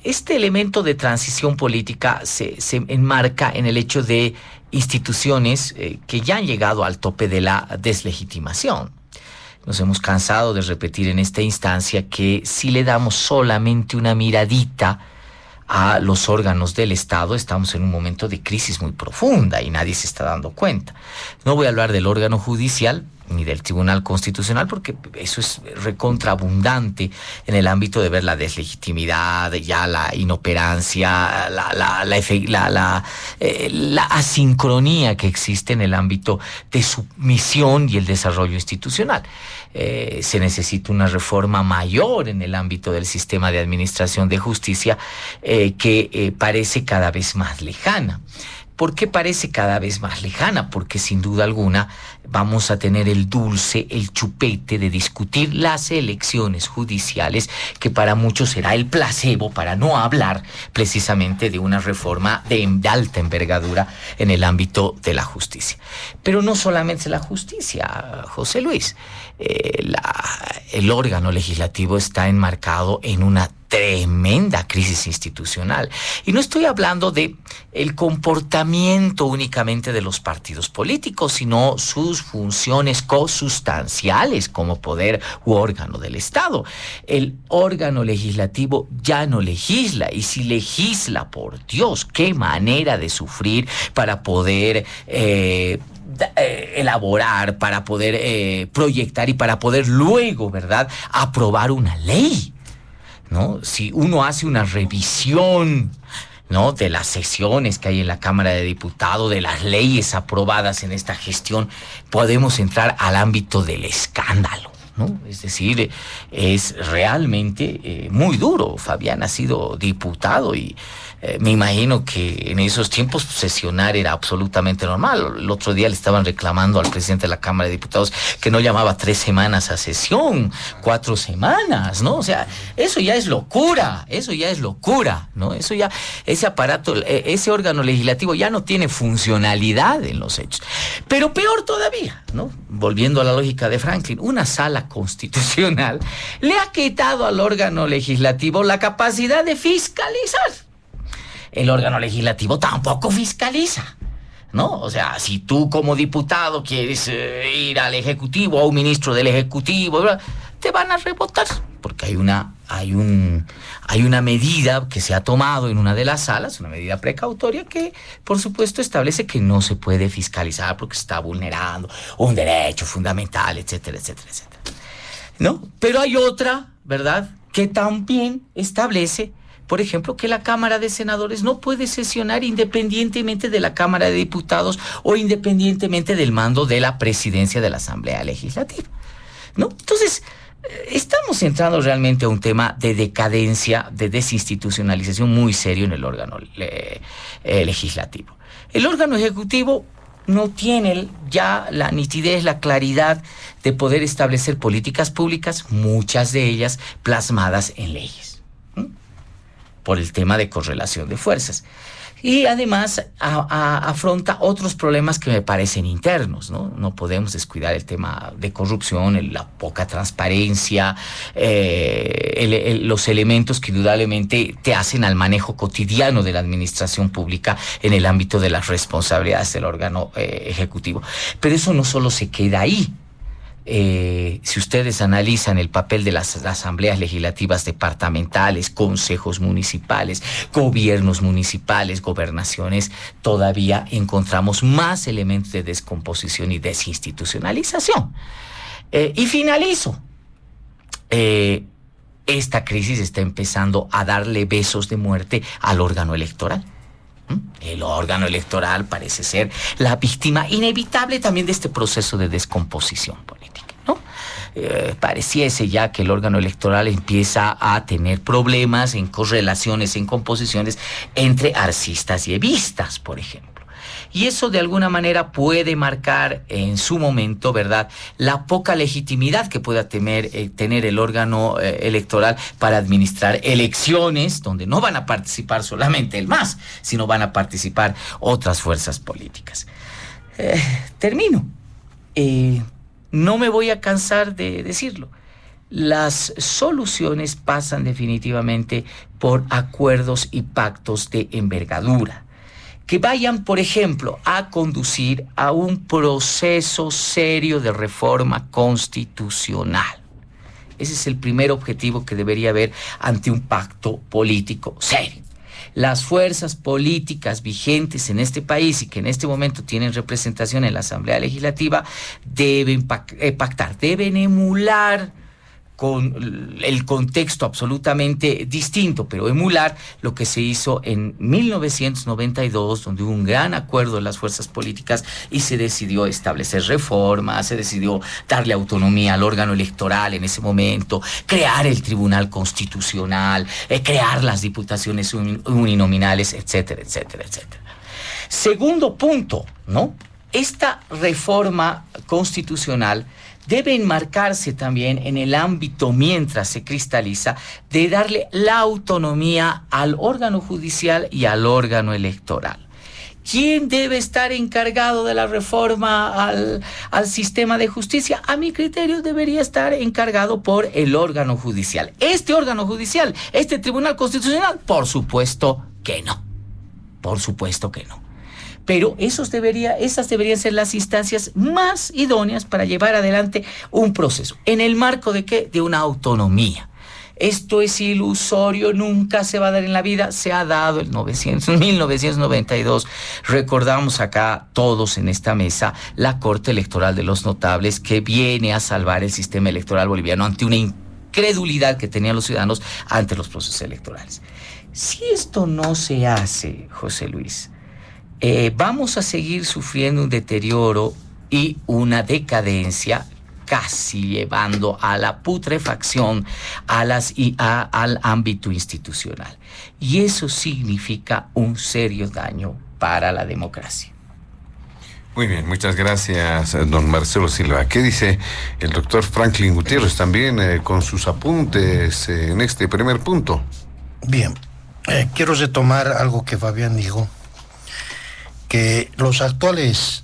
este elemento de transición política se enmarca en el hecho de instituciones que ya han llegado al tope de la deslegitimación. Nos hemos cansado de repetir en esta instancia que si le damos solamente una miradita a los órganos del Estado, estamos en un momento de crisis muy profunda y nadie se está dando cuenta. No voy a hablar del órgano judicial ni del Tribunal Constitucional, porque eso es recontraabundante en el ámbito de ver la deslegitimidad, ya la inoperancia, la asincronía que existe en el ámbito de su misión y el desarrollo institucional. Se necesita una reforma mayor en el ámbito del sistema de administración de justicia que parece cada vez más lejana. ¿Por qué parece cada vez más lejana? Porque sin duda alguna vamos a tener el dulce, el chupete de discutir las elecciones judiciales, que para muchos será el placebo para no hablar precisamente de una reforma de alta envergadura en el ámbito de la justicia. Pero no solamente la justicia, José Luis. El órgano legislativo está enmarcado en una tremenda crisis institucional. Y no estoy hablando de el comportamiento únicamente de los partidos políticos, sino sus funciones consustanciales como poder u órgano del Estado. El órgano legislativo ya no legisla, y si legisla, por Dios, qué manera de sufrir para poder elaborar, para poder proyectar y para poder luego, ¿verdad?, aprobar una ley, ¿no? Si uno hace una revisión, ¿no?, de las sesiones que hay en la Cámara de Diputados, de las leyes aprobadas en esta gestión, podemos entrar al ámbito del escándalo, ¿no? Es decir, es realmente muy duro. Fabián ha sido diputado y me imagino que en esos tiempos sesionar era absolutamente normal. El otro día le estaban reclamando al presidente de la Cámara de Diputados que no llamaba 3 semanas a sesión, 4 semanas, ¿no? O sea, eso ya es locura, ¿no? Eso ya, ese aparato, ese órgano legislativo ya no tiene funcionalidad en los hechos. Pero peor todavía, ¿no? Volviendo a la lógica de Franklin, una sala constitucional le ha quitado al órgano legislativo la capacidad de fiscalizar. El órgano legislativo tampoco fiscaliza, ¿no? O sea, si tú como diputado quieres ir al Ejecutivo, a un ministro del Ejecutivo, te van a rebotar, porque hay una medida que se ha tomado en una de las salas, una medida precautoria que, por supuesto, establece que no se puede fiscalizar porque se está vulnerando un derecho fundamental, etcétera, etcétera, etcétera, ¿no? Pero hay otra, ¿verdad?, que también establece, por ejemplo, que la Cámara de Senadores no puede sesionar independientemente de la Cámara de Diputados o independientemente del mando de la presidencia de la Asamblea Legislativa, ¿no? Entonces, estamos entrando realmente a un tema de decadencia, de desinstitucionalización muy serio en el órgano legislativo. El órgano ejecutivo no tiene ya la nitidez, la claridad de poder establecer políticas públicas, muchas de ellas plasmadas en leyes, por el tema de correlación de fuerzas. Y además afronta otros problemas que me parecen internos, ¿no? No podemos descuidar el tema de corrupción, la poca transparencia, los elementos que indudablemente te hacen al manejo cotidiano de la administración pública en el ámbito de las responsabilidades del órgano ejecutivo. Pero eso no solo se queda ahí. Si ustedes analizan el papel de las asambleas legislativas departamentales, consejos municipales, gobiernos municipales, gobernaciones, todavía encontramos más elementos de descomposición y desinstitucionalización. Y finalizo. Esta crisis está empezando a darle besos de muerte al órgano electoral. El órgano electoral parece ser la víctima inevitable también de este proceso de descomposición política, ¿no? Pareciese ya que el órgano electoral empieza a tener problemas en correlaciones, en composiciones entre arcistas y evistas, por ejemplo. Y eso de alguna manera puede marcar en su momento, ¿verdad?, la poca legitimidad que pueda tener el órgano electoral para administrar elecciones donde no van a participar solamente el MAS, sino van a participar otras fuerzas políticas. Termino. No me voy a cansar de decirlo. Las soluciones pasan definitivamente por acuerdos y pactos de envergadura, que vayan, por ejemplo, a conducir a un proceso serio de reforma constitucional. Ese es el primer objetivo que debería haber ante un pacto político serio. Las fuerzas políticas vigentes en este país y que en este momento tienen representación en la Asamblea Legislativa deben pactar, deben emular con el contexto absolutamente distinto, pero emular lo que se hizo en 1992, donde hubo un gran acuerdo de las fuerzas políticas y se decidió establecer reformas, se decidió darle autonomía al órgano electoral en ese momento, crear el Tribunal Constitucional, crear las diputaciones uninominales, etcétera, etcétera, etcétera. Segundo punto, ¿no? Esta reforma constitucional debe enmarcarse también en el ámbito, mientras se cristaliza, de darle la autonomía al órgano judicial y al órgano electoral. ¿Quién debe estar encargado de la reforma al sistema de justicia? A mi criterio debería estar encargado por el órgano judicial. ¿Este órgano judicial, este Tribunal Constitucional? Por supuesto que no. Por supuesto que no. Pero esas deberían ser las instancias más idóneas para llevar adelante un proceso. ¿En el marco de qué? De una autonomía. Esto es ilusorio, nunca se va a dar en la vida. Se ha dado en 1992. Recordamos acá todos en esta mesa la Corte Electoral de los Notables, que viene a salvar el sistema electoral boliviano ante una incredulidad que tenían los ciudadanos ante los procesos electorales. Si esto no se hace, José Luis, vamos a seguir sufriendo un deterioro y una decadencia, casi llevando a la putrefacción al ámbito institucional. Y eso significa un serio daño para la democracia. Muy bien, muchas gracias, don Marcelo Silva. ¿Qué dice el doctor Franklin Gutiérrez también con sus apuntes en este primer punto? Bien, quiero retomar algo que Fabián dijo, que los actuales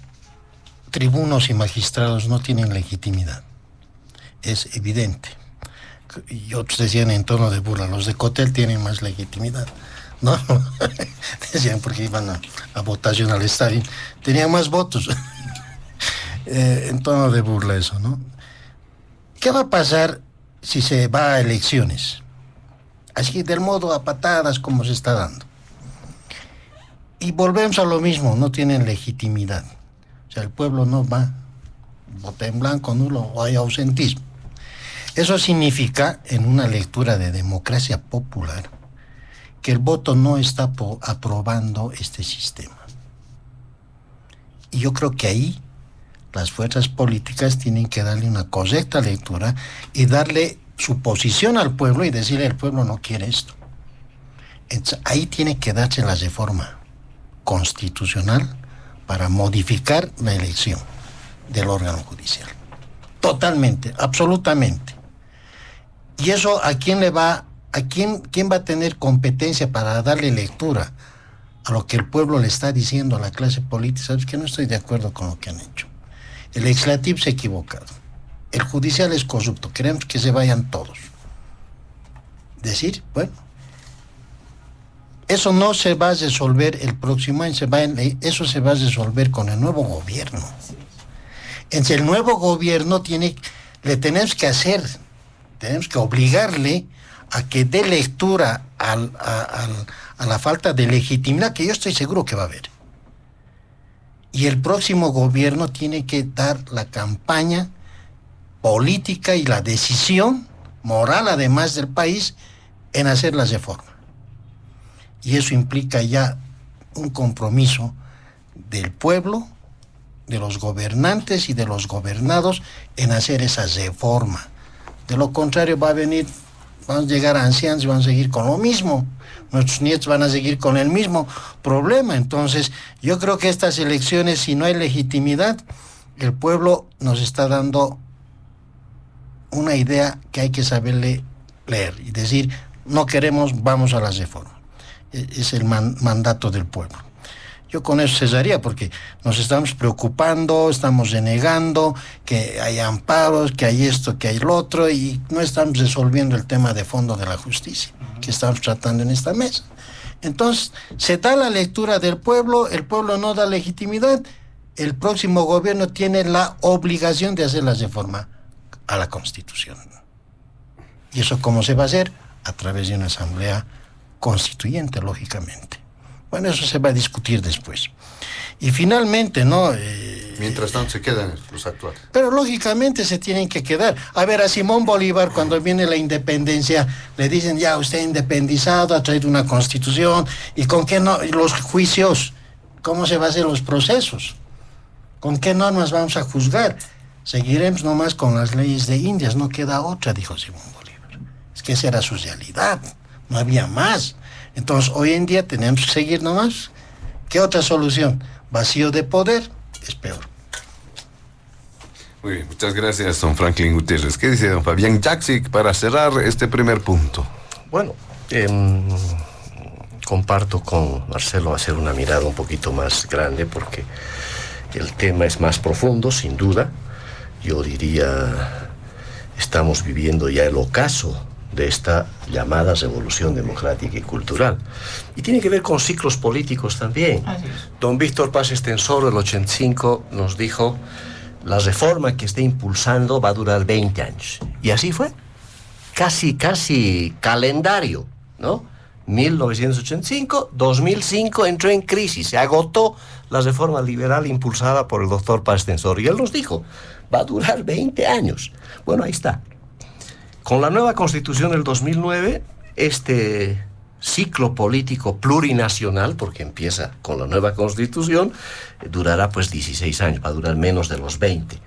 tribunos y magistrados no tienen legitimidad. Es evidente. Y otros decían en tono de burla, los de Cotel tienen más legitimidad, ¿no? Decían porque iban a votación al estadio, tenían más votos. En tono de burla eso, ¿no? ¿Qué va a pasar si se va a elecciones? Así del modo a patadas como se está dando. Y volvemos a lo mismo, no tienen legitimidad. O sea, el pueblo no va, vota en blanco, nulo, o hay ausentismo. Eso significa, en una lectura de democracia popular, que el voto no está aprobando este sistema. Y yo creo que ahí las fuerzas políticas tienen que darle una correcta lectura y darle su posición al pueblo y decirle, el pueblo no quiere esto. Entonces, ahí tiene que darse la reforma constitucional para modificar la elección del órgano judicial. Totalmente, absolutamente. Y eso, ¿a quién va a tener competencia para darle lectura a lo que el pueblo le está diciendo a la clase política? Sabes que no estoy de acuerdo con lo que han hecho. El legislativo se ha equivocado. El judicial es corrupto. Queremos que se vayan todos. Decir, bueno, eso no se va a resolver el próximo año, eso se va a resolver con el nuevo gobierno. Entonces el nuevo gobierno tenemos que obligarle a que dé lectura a la falta de legitimidad que yo estoy seguro que va a haber. Y el próximo gobierno tiene que dar la campaña política y la decisión moral, además del país, en hacer las reformas. Y eso implica ya un compromiso del pueblo, de los gobernantes y de los gobernados en hacer esa reforma. De lo contrario van a llegar a ancianos y van a seguir con lo mismo. Nuestros nietos van a seguir con el mismo problema. Entonces, yo creo que estas elecciones, si no hay legitimidad, el pueblo nos está dando una idea que hay que saberle leer y decir, no queremos, vamos a las reformas. Es el mandato del pueblo. Yo con eso cesaría, porque nos estamos preocupando, estamos renegando, que hay amparos, que hay esto, que hay lo otro, y no estamos resolviendo el tema de fondo de la justicia, que estamos tratando en esta mesa. Entonces, se da la lectura del pueblo, el pueblo no da legitimidad, el próximo gobierno tiene la obligación de hacer la reforma a la Constitución. ¿Y eso cómo se va a hacer? A través de una asamblea constituyente, lógicamente. Bueno, eso se va a discutir después. Y finalmente, ¿no? Mientras tanto se quedan los actuales. Pero lógicamente se tienen que quedar. A ver, a Simón Bolívar, cuando viene la independencia, le dicen, ya, usted independizado, ha traído una constitución, ¿y con qué no? Los juicios, ¿cómo se van a hacer los procesos? ¿Con qué normas vamos a juzgar? Seguiremos nomás con las leyes de Indias, no queda otra, dijo Simón Bolívar. Es que esa era su realidad. No había más. Entonces, hoy en día tenemos que seguir nomás ¿Qué otra solución? Vacío de poder es peor. Muy bien, muchas gracias, don Franklin Gutiérrez. ¿Qué dice don Fabián Jaksic para cerrar este primer punto? Bueno, comparto con Marcelo hacer una mirada un poquito más grande porque el tema es más profundo, sin duda. Yo diría, estamos viviendo ya el ocaso de esta llamada revolución democrática y cultural. Y tiene que ver con ciclos políticos también. Don Víctor Paz Estenssoro, el 85, nos dijo, la reforma que esté impulsando va a durar 20 años. Y así fue. Casi calendario, ¿no? 1985, 2005 entró en crisis, se agotó la reforma liberal impulsada por el doctor Paz Estenssoro. Y él nos dijo, va a durar 20 años. Bueno, ahí está. Con la nueva Constitución del 2009, este ciclo político plurinacional, porque empieza con la nueva Constitución, durará pues 16 años, va a durar menos de los 20.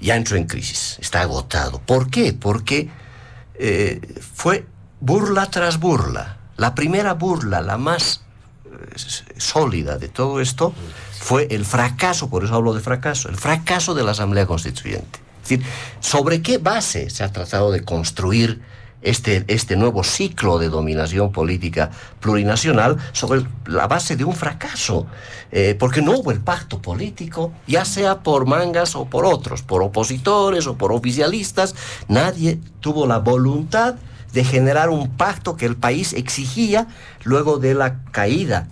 Ya entró en crisis, está agotado. ¿Por qué? Porque fue burla tras burla. La primera burla, la más sólida de todo esto, fue el fracaso, por eso hablo de fracaso, el fracaso de la Asamblea Constituyente. Es decir, ¿sobre qué base se ha tratado de construir este nuevo ciclo de dominación política plurinacional? Sobre la base de un fracaso, porque no hubo el pacto político, ya sea por mangas o por otros, por opositores o por oficialistas. Nadie tuvo la voluntad de generar un pacto que el país exigía luego de la caída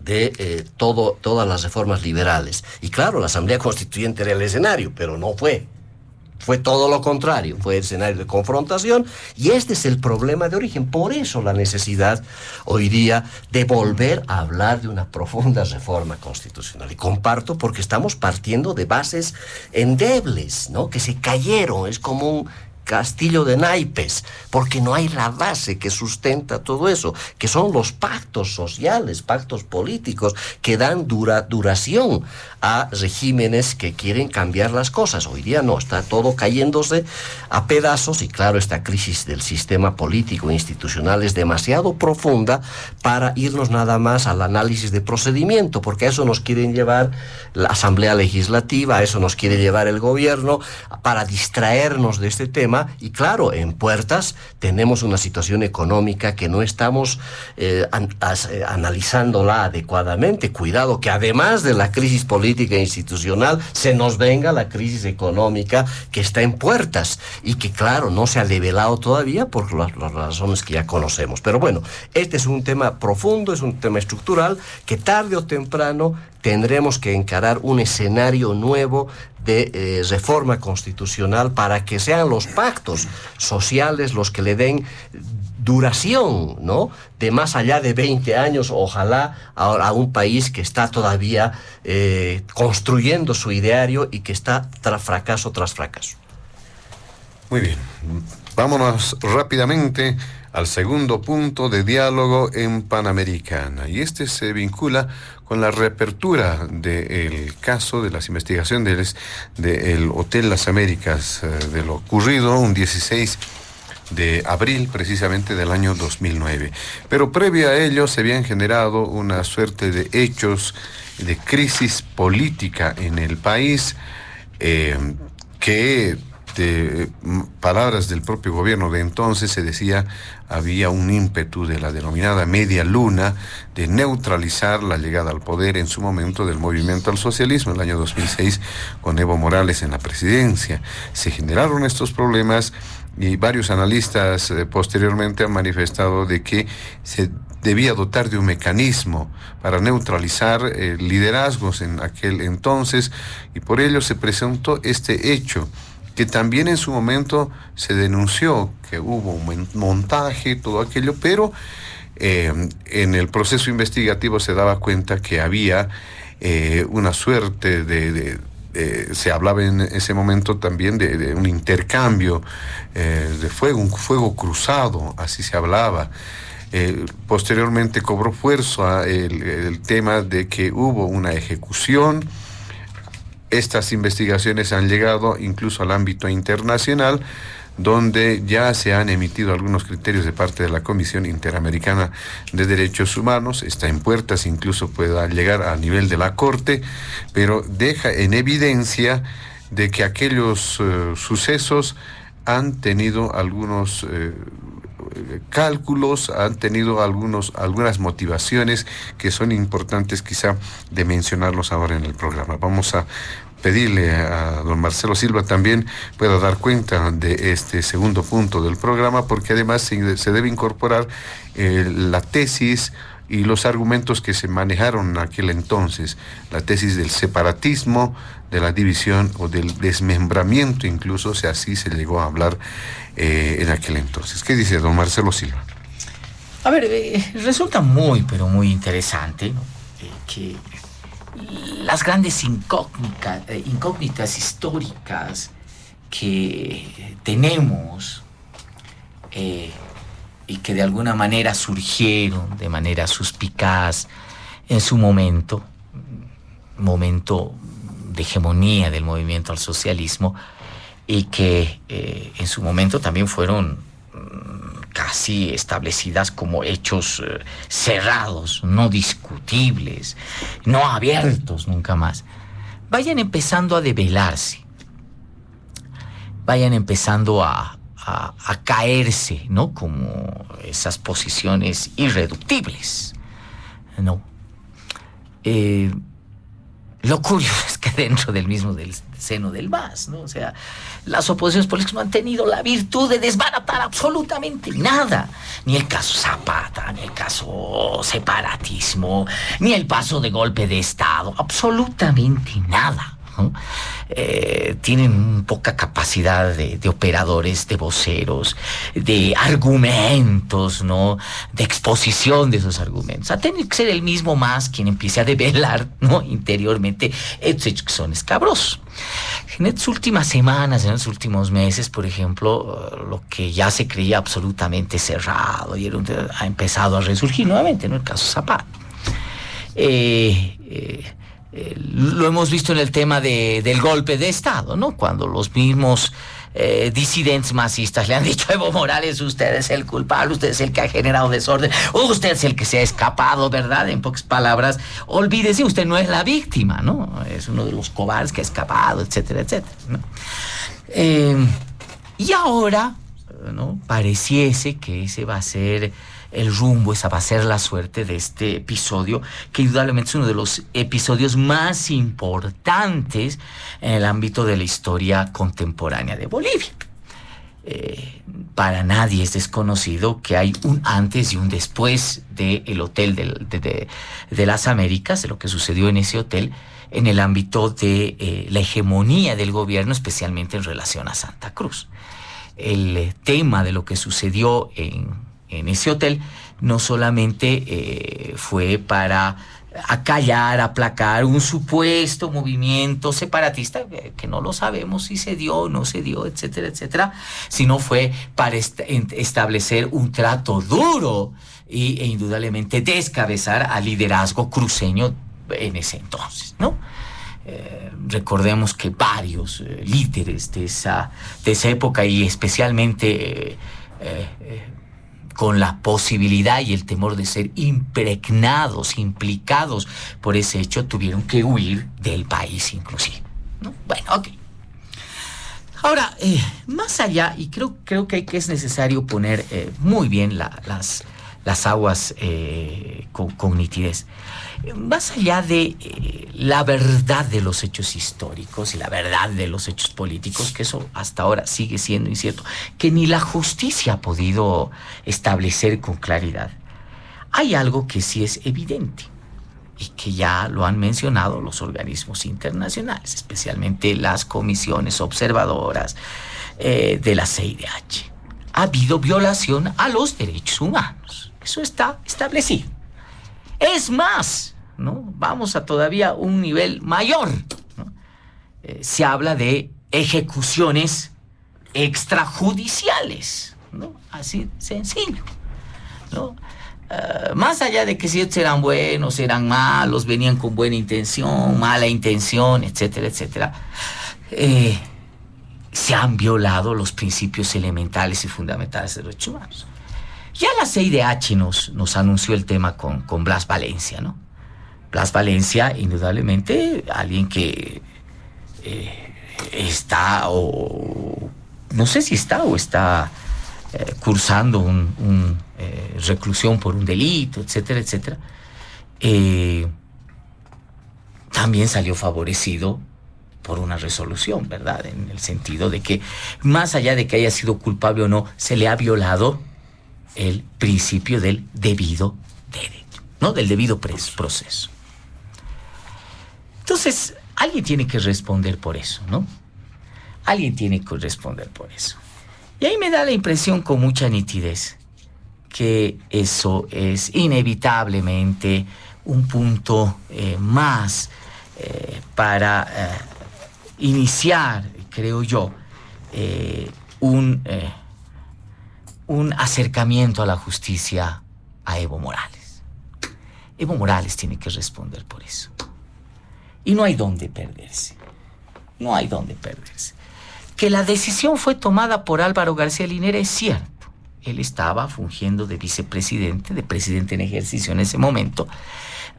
de todas las reformas liberales. Y claro, la Asamblea Constituyente era el escenario, pero no fue. Fue todo lo contrario, fue el escenario de confrontación, y este es el problema de origen. Por eso la necesidad hoy día de volver a hablar de una profunda reforma constitucional. Y comparto porque estamos partiendo de bases endebles, ¿no? Que se cayeron, es como un castillo de naipes, porque no hay la base que sustenta todo eso, que son los pactos sociales, pactos políticos, que dan duración a regímenes que quieren cambiar las cosas. Hoy día no, está todo cayéndose a pedazos, y claro, esta crisis del sistema político e institucional es demasiado profunda para irnos nada más al análisis de procedimiento, porque a eso nos quieren llevar la Asamblea Legislativa, a eso nos quiere llevar el gobierno, para distraernos de este tema. Y claro, en puertas tenemos una situación económica que no estamos analizándola adecuadamente. Cuidado que además de la crisis política e institucional se nos venga la crisis económica que está en puertas y que claro no se ha develado todavía por las razones que ya conocemos. Pero bueno, este es un tema profundo, es un tema estructural que tarde o temprano tendremos que encarar un escenario nuevo de reforma constitucional para que sean los pactos sociales los que le den duración, ¿no? De más allá de 20 años, ojalá, a un país que está todavía construyendo su ideario y que está tras fracaso tras fracaso. Muy bien, vámonos rápidamente al segundo punto de diálogo en Panamericana, y este se vincula con la reapertura del caso de las investigaciones del Hotel Las Américas, de lo ocurrido un 16 de abril precisamente del año 2009. Pero previo a ello se habían generado una suerte de hechos de crisis política en el país que, de palabras del propio gobierno de entonces, se decía había un ímpetu de la denominada media luna de neutralizar la llegada al poder en su momento del movimiento al socialismo, el año 2006, con Evo Morales en la presidencia. Se generaron estos problemas y varios analistas posteriormente han manifestado de que se debía dotar de un mecanismo para neutralizar liderazgos en aquel entonces, y por ello se presentó este hecho que también en su momento se denunció que hubo un montaje, todo aquello, pero en el proceso investigativo se daba cuenta que había una suerte se hablaba en ese momento también de un intercambio de fuego, un fuego cruzado, así se hablaba. Posteriormente cobró fuerza el tema de que hubo una ejecución. Estas investigaciones han llegado incluso al ámbito internacional, donde ya se han emitido algunos criterios de parte de la Comisión Interamericana de Derechos Humanos. Está en puertas, incluso pueda llegar a nivel de la Corte, pero deja en evidencia de que aquellos sucesos han tenido algunos cálculos, han tenido algunas motivaciones que son importantes quizá de mencionarlos ahora en el programa. Vamos a pedirle a don Marcelo Silva también pueda dar cuenta de este segundo punto del programa, porque además se debe incorporar la tesis y los argumentos que se manejaron en aquel entonces, la tesis del separatismo, de la división o del desmembramiento, incluso, si así se llegó a hablar en aquel entonces. ¿Qué dice don Marcelo Silva? A ver, resulta muy, pero muy interesante, ¿no? Que las grandes incógnitas históricas que tenemos y que de alguna manera surgieron de manera suspicaz en su momento de hegemonía del movimiento al socialismo, y que en su momento también fueron casi establecidas como hechos cerrados, no discutibles, no abiertos nunca más, vayan empezando a develarse, vayan empezando a caerse, ¿no? Como esas posiciones irreductibles, ¿no? Lo curioso es que dentro del seno del MAS, ¿no? O sea, las oposiciones políticas no han tenido la virtud de desbaratar absolutamente nada. Ni el caso Zapata, ni el caso separatismo, ni el paso de golpe de Estado. Absolutamente nada, ¿no? Tienen poca capacidad de operadores, de voceros, de argumentos, ¿no? De exposición de esos argumentos. Ha tenido que ser el mismo MAS quien empiece a develar, ¿no? Interiormente estos hechos que son escabrosos. En estas últimas semanas, en estos últimos meses, por ejemplo, lo que ya se creía absolutamente cerrado ha empezado a resurgir nuevamente, ¿no? El caso Zapata. Lo hemos visto en el tema del golpe de Estado, ¿no? Cuando los mismos disidentes masistas le han dicho a Evo Morales: usted es el culpable, usted es el que ha generado desorden, usted es el que se ha escapado, ¿verdad? En pocas palabras, olvídese, usted no es la víctima, ¿no? Es uno de los cobardes que ha escapado, etcétera, etcétera, ¿no? Y ahora, ¿no? Pareciese que ese va a ser el rumbo, esa va a ser la suerte de este episodio, que indudablemente es uno de los episodios más importantes en el ámbito de la historia contemporánea de Bolivia. Para nadie es desconocido que hay un antes y un después del Hotel de las Américas, de lo que sucedió en ese hotel, en el ámbito de la hegemonía del gobierno, especialmente en relación a Santa Cruz. El tema de lo que sucedió en ese hotel no solamente fue para acallar, aplacar un supuesto movimiento separatista, que no lo sabemos si se dio o no se dio, etcétera, etcétera, sino fue para establecer un trato duro e indudablemente descabezar al liderazgo cruceño en ese entonces, ¿no? Recordemos que varios líderes de esa época, y especialmente con la posibilidad y el temor de ser impregnados, implicados por ese hecho, tuvieron que huir del país inclusive, ¿no? Bueno, ok. Ahora, más allá, y creo que es necesario poner muy bien las aguas con nitidez. Más allá de la verdad de los hechos históricos y la verdad de los hechos políticos, que eso hasta ahora sigue siendo incierto, que ni la justicia ha podido establecer con claridad, hay algo que sí es evidente y que ya lo han mencionado los organismos internacionales, especialmente las comisiones observadoras de la CIDH. Ha habido violación a los derechos humanos. Eso está establecido. Es más, ¿no? Vamos a todavía un nivel mayor, ¿no? Se habla de ejecuciones extrajudiciales, ¿no? Así sencillo, ¿no? Más allá de que si estos eran buenos, eran malos, venían con buena intención, mala intención, etcétera, etcétera, se han violado los principios elementales y fundamentales de los derechos humanos. Ya la CIDH nos anunció el tema con Blas Valencia, ¿no? Blas Valencia, indudablemente, alguien que está, o no sé si está o está cursando un reclusión por un delito, etcétera, etcétera, también salió favorecido por una resolución, ¿verdad? En el sentido de que, más allá de que haya sido culpable o no, se le ha violado el principio del debido derecho, ¿no? Del debido proceso. Entonces, alguien tiene que responder por eso, ¿no? Alguien tiene que responder por eso. Y ahí me da la impresión con mucha nitidez que eso es inevitablemente un punto más para iniciar, creo yo, un acercamiento a la justicia a Evo Morales. Evo Morales tiene que responder por eso. Y no hay dónde perderse. No hay dónde perderse. Que la decisión fue tomada por Álvaro García Linera es cierto. Él estaba fungiendo de vicepresidente, de presidente en ejercicio en ese momento.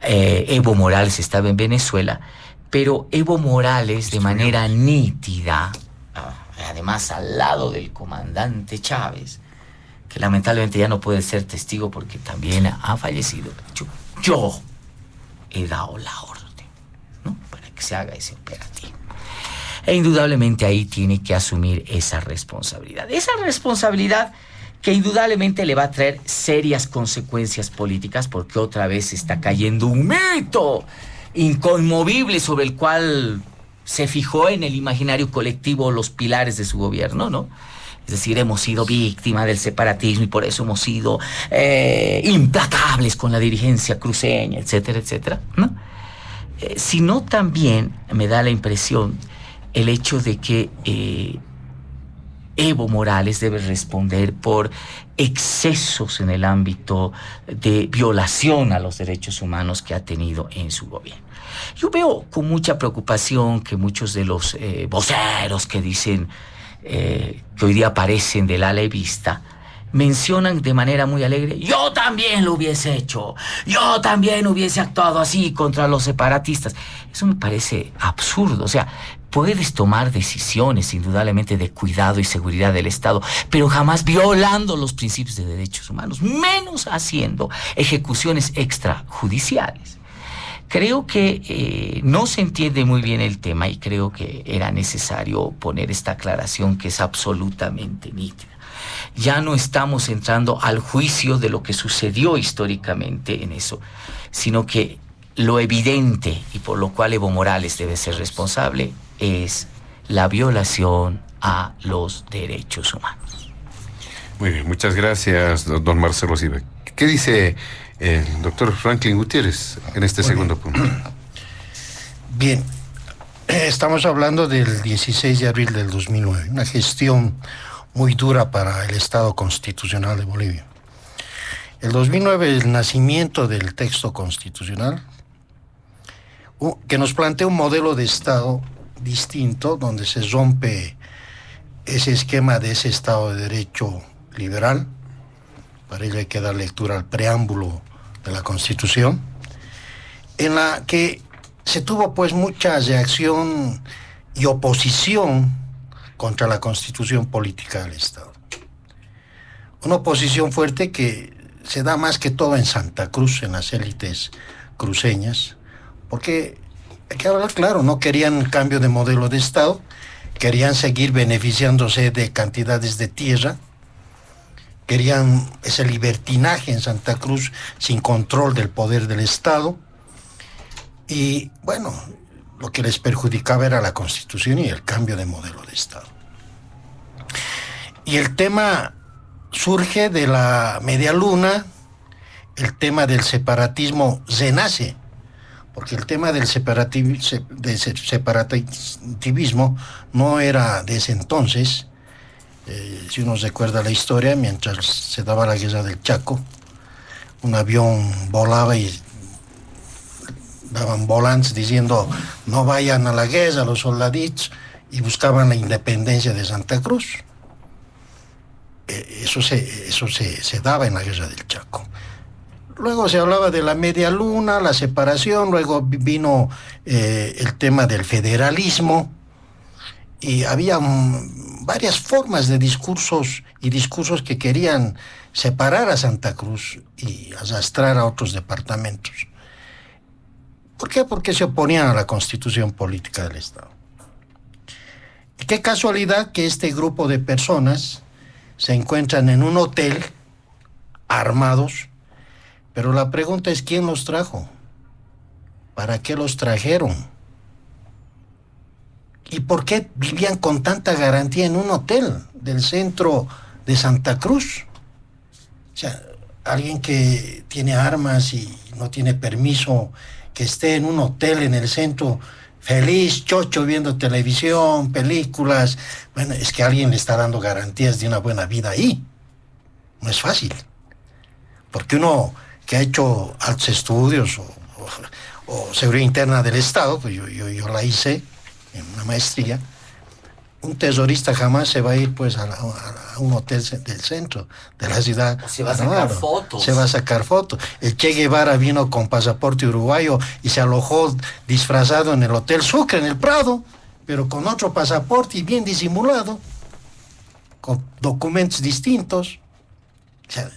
Evo Morales estaba en Venezuela, pero Evo Morales de manera nítida, además al lado del comandante Chávez, que lamentablemente ya no puede ser testigo porque también ha fallecido, yo he dado la orden, ¿no? Para que se haga ese operativo. E indudablemente ahí tiene que asumir esa responsabilidad. Esa responsabilidad que indudablemente le va a traer serias consecuencias políticas, porque otra vez está cayendo un mito inconmovible sobre el cual se fijó en el imaginario colectivo los pilares de su gobierno, ¿no? Es decir, hemos sido víctimas del separatismo y por eso hemos sido implacables con la dirigencia cruceña, etcétera, etcétera, ¿no? Sino también me da la impresión el hecho de que Evo Morales debe responder por excesos en el ámbito de violación a los derechos humanos que ha tenido en su gobierno. Yo veo con mucha preocupación que muchos de los voceros que dicen que hoy día aparecen del ala evista mencionan de manera muy alegre: yo también lo hubiese hecho, yo también hubiese actuado así contra los separatistas. Eso me parece absurdo. O sea, puedes tomar decisiones indudablemente de cuidado y seguridad del Estado, pero jamás violando los principios de derechos humanos, menos haciendo ejecuciones extrajudiciales. Creo que no se entiende muy bien el tema y creo que era necesario poner esta aclaración que es absolutamente nítida. Ya no estamos entrando al juicio de lo que sucedió históricamente en eso, sino que lo evidente y por lo cual Evo Morales debe ser responsable es la violación a los derechos humanos. Muy bien, muchas gracias, don Marcelo Silva. ¿Qué dice el doctor Franklin Gutiérrez en este segundo punto? Bien, estamos hablando del 16 de abril del 2009, una gestión muy dura para el Estado constitucional de Bolivia. El 2009, el nacimiento del texto constitucional, que nos plantea un modelo de Estado distinto, donde se rompe ese esquema de ese Estado de Derecho liberal. Para ello hay que dar lectura al preámbulo de la Constitución, en la que se tuvo pues mucha reacción y oposición contra la Constitución política del Estado. Una oposición fuerte que se da más que todo en Santa Cruz, en las élites cruceñas, porque hay que hablar claro, no querían cambio de modelo de Estado, querían seguir beneficiándose de cantidades de tierra, querían ese libertinaje en Santa Cruz sin control del poder del Estado, y bueno, lo que les perjudicaba era la Constitución y el cambio de modelo de Estado. Y el tema surge de la media luna, el tema del separatismo renace, porque el tema del separativismo no era de ese entonces. Si uno recuerda la historia, mientras se daba la guerra del Chaco, un avión volaba y daban volantes diciendo no vayan a la guerra los soldaditos, y buscaban la independencia de Santa Cruz. Eso se daba en la Guerra del Chaco. Luego se hablaba de la media luna, la separación, luego vino el tema del federalismo, y había varias formas de discursos que querían separar a Santa Cruz y arrastrar a otros departamentos. ¿Por qué? Porque se oponían a la constitución política del Estado. Y qué casualidad que este grupo de personas se encuentran en un hotel armados, pero la pregunta es ¿quién los trajo? ¿Para qué los trajeron? ¿Y por qué vivían con tanta garantía en un hotel del centro de Santa Cruz? O sea, alguien que tiene armas y no tiene permiso, que esté en un hotel en el centro, feliz, chocho, viendo televisión, películas. Bueno, es que alguien le está dando garantías de una buena vida ahí. No es fácil. Porque uno que ha hecho altos estudios o seguridad interna del Estado, pues yo la hice en una maestría, un terrorista jamás se va a ir pues a un hotel del centro de la ciudad. Se va a sacar fotos. Se va a sacar fotos. El Che Guevara vino con pasaporte uruguayo y se alojó disfrazado en el Hotel Sucre, en el Prado, pero con otro pasaporte y bien disimulado, con documentos distintos. O sea,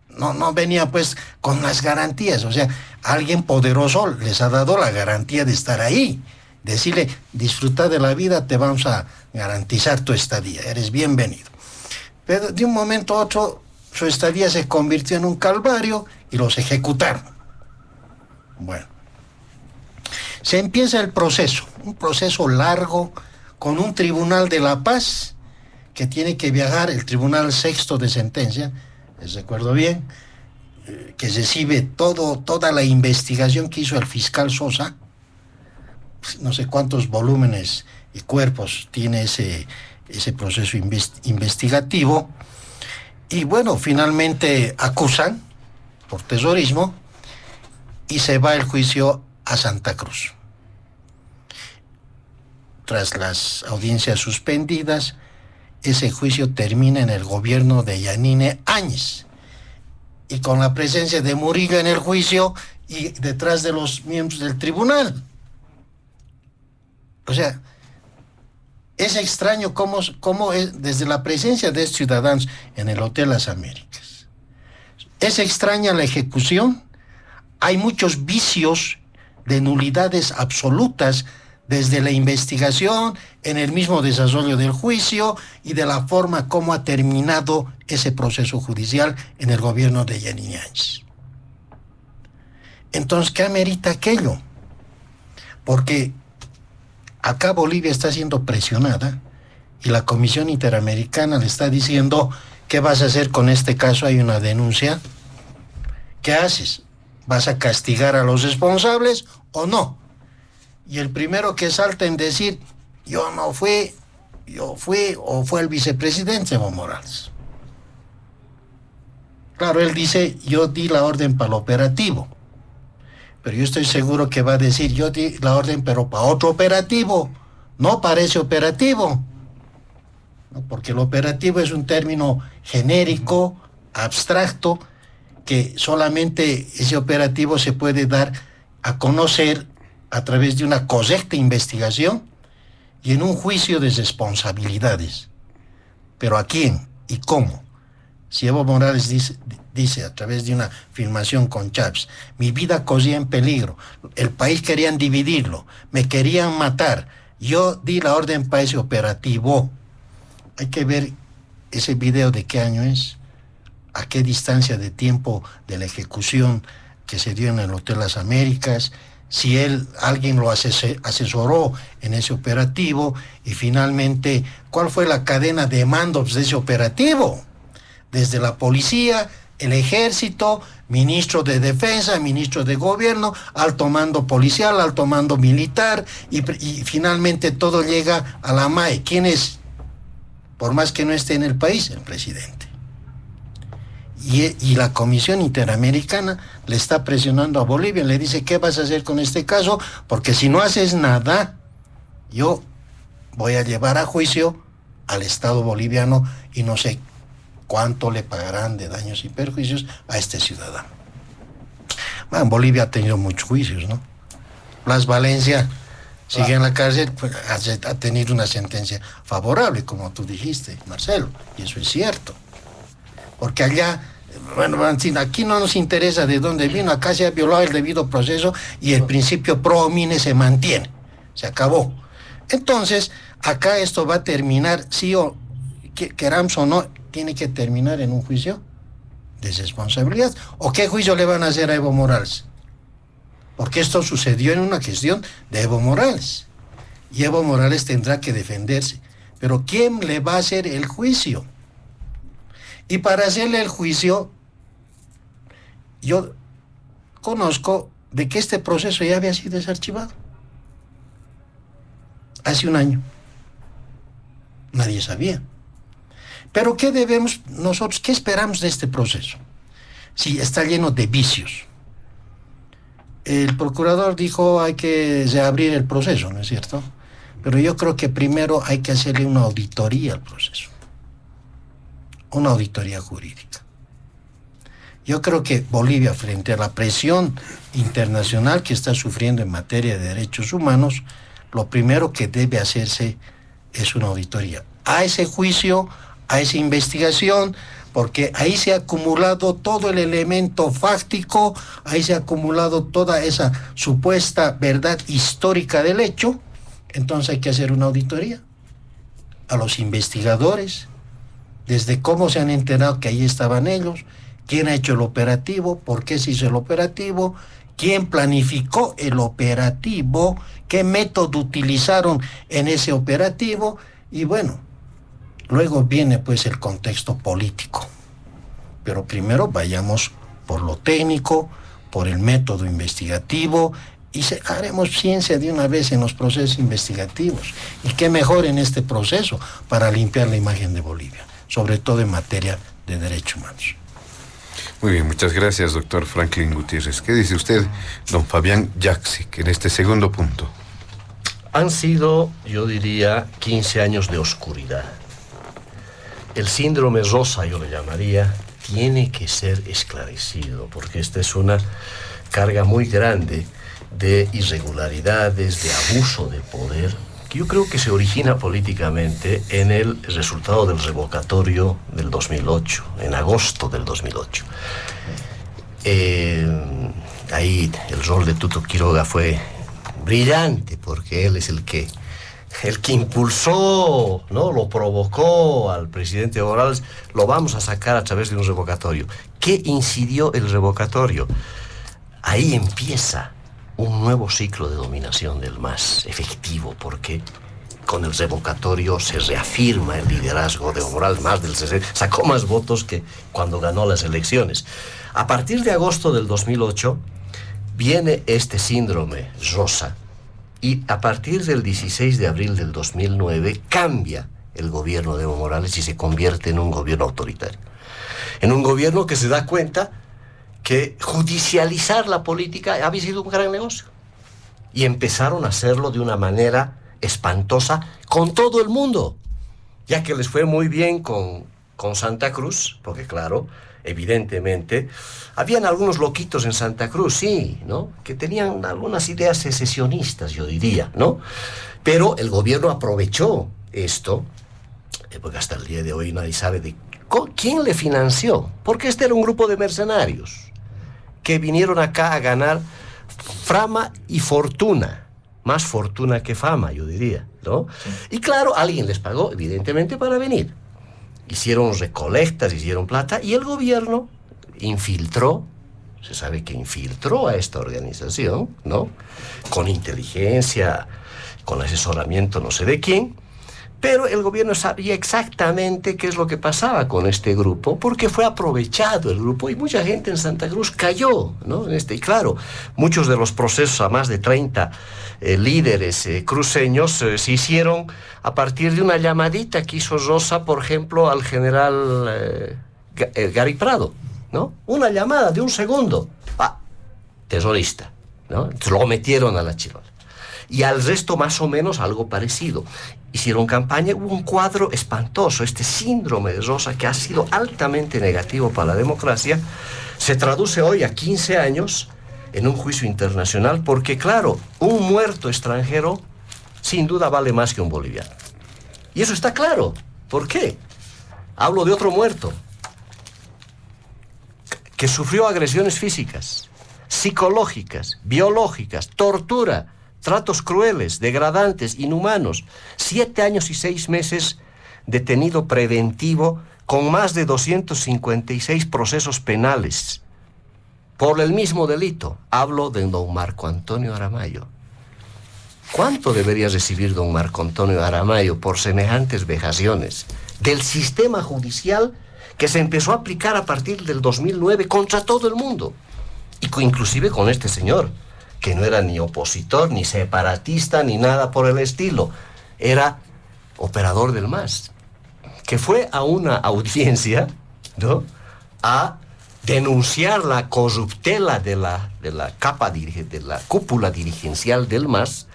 no venía pues con las garantías. O sea, alguien poderoso les ha dado la garantía de estar ahí. Decirle, disfruta de la vida, te vamos a garantizar tu estadía, eres bienvenido. Pero de un momento a otro, su estadía se convirtió en un calvario y los ejecutaron. Bueno, se empieza el proceso, un proceso largo, con un tribunal de la paz que tiene que viajar, el tribunal sexto de sentencia, les recuerdo bien, que recibe toda la investigación que hizo el fiscal Sosa. No sé cuántos volúmenes y cuerpos tiene ese proceso investigativo, y bueno, finalmente acusan por terrorismo y se va el juicio a Santa Cruz. Tras las audiencias suspendidas, ese juicio termina en el gobierno de Yanine Áñez, y con la presencia de Murillo en el juicio y detrás de los miembros del tribunal. O sea, es extraño cómo es, desde la presencia de estos ciudadanos en el Hotel Las Américas, es extraña la ejecución. Hay muchos vicios de nulidades absolutas desde la investigación, en el mismo desarrollo del juicio y de la forma como ha terminado ese proceso judicial en el gobierno de Yanine Áñez. Entonces, ¿qué amerita aquello? Porque acá Bolivia está siendo presionada y la Comisión Interamericana le está diciendo, ¿qué vas a hacer con este caso? Hay una denuncia. ¿Qué haces? ¿Vas a castigar a los responsables o no? Y el primero que salta en decir, yo no fui, yo fui, o fue el vicepresidente Evo Morales. Claro, él dice, yo di la orden para el operativo. Pero yo estoy seguro que va a decir, yo di la orden, pero para otro operativo, no para ese operativo. ¿No? Porque el operativo es un término genérico, abstracto, que solamente ese operativo se puede dar a conocer a través de una correcta investigación y en un juicio de responsabilidades. ¿Pero a quién y cómo? Si Evo Morales dice a través de una filmación con Chávez, mi vida corría en peligro, el país querían dividirlo, me querían matar, yo di la orden para ese operativo. Hay que ver ese video de qué año es, a qué distancia de tiempo de la ejecución que se dio en el Hotel Las Américas, si alguien lo asesoró en ese operativo, y finalmente, ¿cuál fue la cadena de mandos de ese operativo? Desde la policía, el ejército, ministro de defensa, ministro de gobierno, alto mando policial, alto mando militar, y finalmente todo llega a la MAE. ¿Quién es? Por más que no esté en el país, el presidente. Y la Comisión Interamericana le está presionando a Bolivia, le dice, ¿qué vas a hacer con este caso? Porque si no haces nada, yo voy a llevar a juicio al Estado boliviano y no sé cuánto le pagarán de daños y perjuicios a este ciudadano. Bueno, Bolivia ha tenido muchos juicios, ¿no? Blas Valencia sigue en la cárcel, pues, ha tenido una sentencia favorable, como tú dijiste, Marcelo, y eso es cierto. Porque allá, bueno, aquí no nos interesa de dónde vino, acá se ha violado el debido proceso y el principio pro homine se mantiene, se acabó. Entonces, acá esto va a terminar, sí o queramos o no, tiene que terminar en un juicio de responsabilidad. ¿O qué juicio le van a hacer a Evo Morales? Porque esto sucedió en una gestión de Evo Morales. Y Evo Morales tendrá que defenderse. Pero ¿quién le va a hacer el juicio? Y para hacerle el juicio, yo conozco de que este proceso ya había sido desarchivado. Hace un año. Nadie sabía. Pero ¿qué debemos nosotros, qué esperamos de este proceso? Si está lleno de vicios. El procurador dijo hay que reabrir el proceso, ¿no es cierto? Pero yo creo que primero hay que hacerle una auditoría al proceso. Una auditoría jurídica. Yo creo que Bolivia, frente a la presión internacional que está sufriendo en materia de derechos humanos, lo primero que debe hacerse es una auditoría a ese juicio, a esa investigación, porque ahí se ha acumulado todo el elemento fáctico, ahí se ha acumulado toda esa supuesta verdad histórica del hecho. Entonces hay que hacer una auditoría a los investigadores, desde cómo se han enterado que ahí estaban ellos, quién ha hecho el operativo, por qué se hizo el operativo, quién planificó el operativo, qué método utilizaron en ese operativo, y bueno, luego viene pues el contexto político. Pero primero vayamos por lo técnico, por el método investigativo, y haremos ciencia de una vez en los procesos investigativos. Y qué mejor en este proceso para limpiar la imagen de Bolivia, sobre todo en materia de derechos humanos. Muy bien, muchas gracias, doctor Franklin Gutiérrez. ¿Qué dice usted, don Fabián Jaksic, en este segundo punto? Han sido, yo diría, 15 años de oscuridad. El síndrome Rosa, yo le llamaría, tiene que ser esclarecido, porque esta es una carga muy grande de irregularidades, de abuso de poder, que yo creo que se origina políticamente en el resultado del revocatorio del 2008, en agosto del 2008. Ahí el rol de Tuto Quiroga fue brillante, porque él es el que impulsó, ¿no? Lo provocó al presidente Morales, lo vamos a sacar a través de un revocatorio. ¿Qué incidió el revocatorio? Ahí empieza un nuevo ciclo de dominación del MAS efectivo, porque con el revocatorio se reafirma el liderazgo de Evo Morales, más del 60, sacó más votos que cuando ganó las elecciones. A partir de agosto del 2008 viene este síndrome Rosa, y a partir del 16 de abril del 2009 cambia el gobierno de Evo Morales y se convierte en un gobierno autoritario. En un gobierno que se da cuenta que judicializar la política había sido un gran negocio. Y empezaron a hacerlo de una manera espantosa con todo el mundo, ya que les fue muy bien con Santa Cruz, porque claro, evidentemente, habían algunos loquitos en Santa Cruz, sí, ¿no? Que tenían algunas ideas secesionistas, yo diría, ¿no? Pero el gobierno aprovechó esto, porque hasta el día de hoy nadie sabe de quién le financió, porque este era un grupo de mercenarios que vinieron acá a ganar fama y fortuna, más fortuna que fama, yo diría, ¿no? Sí. Y claro, alguien les pagó, evidentemente, para venir. Hicieron recolectas, hicieron plata, y el gobierno infiltró, se sabe que infiltró a esta organización, ¿no? Con inteligencia, con asesoramiento no sé de quién, pero el gobierno sabía exactamente qué es lo que pasaba con este grupo, porque fue aprovechado el grupo y mucha gente en Santa Cruz cayó, ¿no? Y claro, muchos de los procesos a más de 30 líderes cruceños se hicieron a partir de una llamadita que hizo Rosa, por ejemplo, al general Gary Prado, ¿no? Una llamada de un segundo. Terrorista, ¿no? Lo metieron a la chirola. Y al resto más o menos algo parecido. hicieron campaña, hubo un cuadro espantoso, este síndrome de Rosa que ha sido altamente negativo para la democracia, se traduce hoy a 15 años en un juicio internacional, porque claro, un muerto extranjero sin duda vale más que un boliviano. Y eso está claro. ¿Por qué? Hablo de otro muerto que sufrió agresiones físicas, psicológicas, biológicas, tortura, tratos crueles, degradantes, inhumanos, 7 años y 6 meses detenido preventivo con más de 256 procesos penales por el mismo delito. Hablo de don Marco Antonio Aramayo. ¿Cuánto debería recibir don Marco Antonio Aramayo por semejantes vejaciones del sistema judicial que se empezó a aplicar a partir del 2009 contra todo el mundo? Inclusive con este señor, que no era ni opositor, ni separatista, ni nada por el estilo. Era operador del MAS, que fue a una audiencia, ¿no?, a denunciar la corruptela de la cúpula dirigencial del MAS,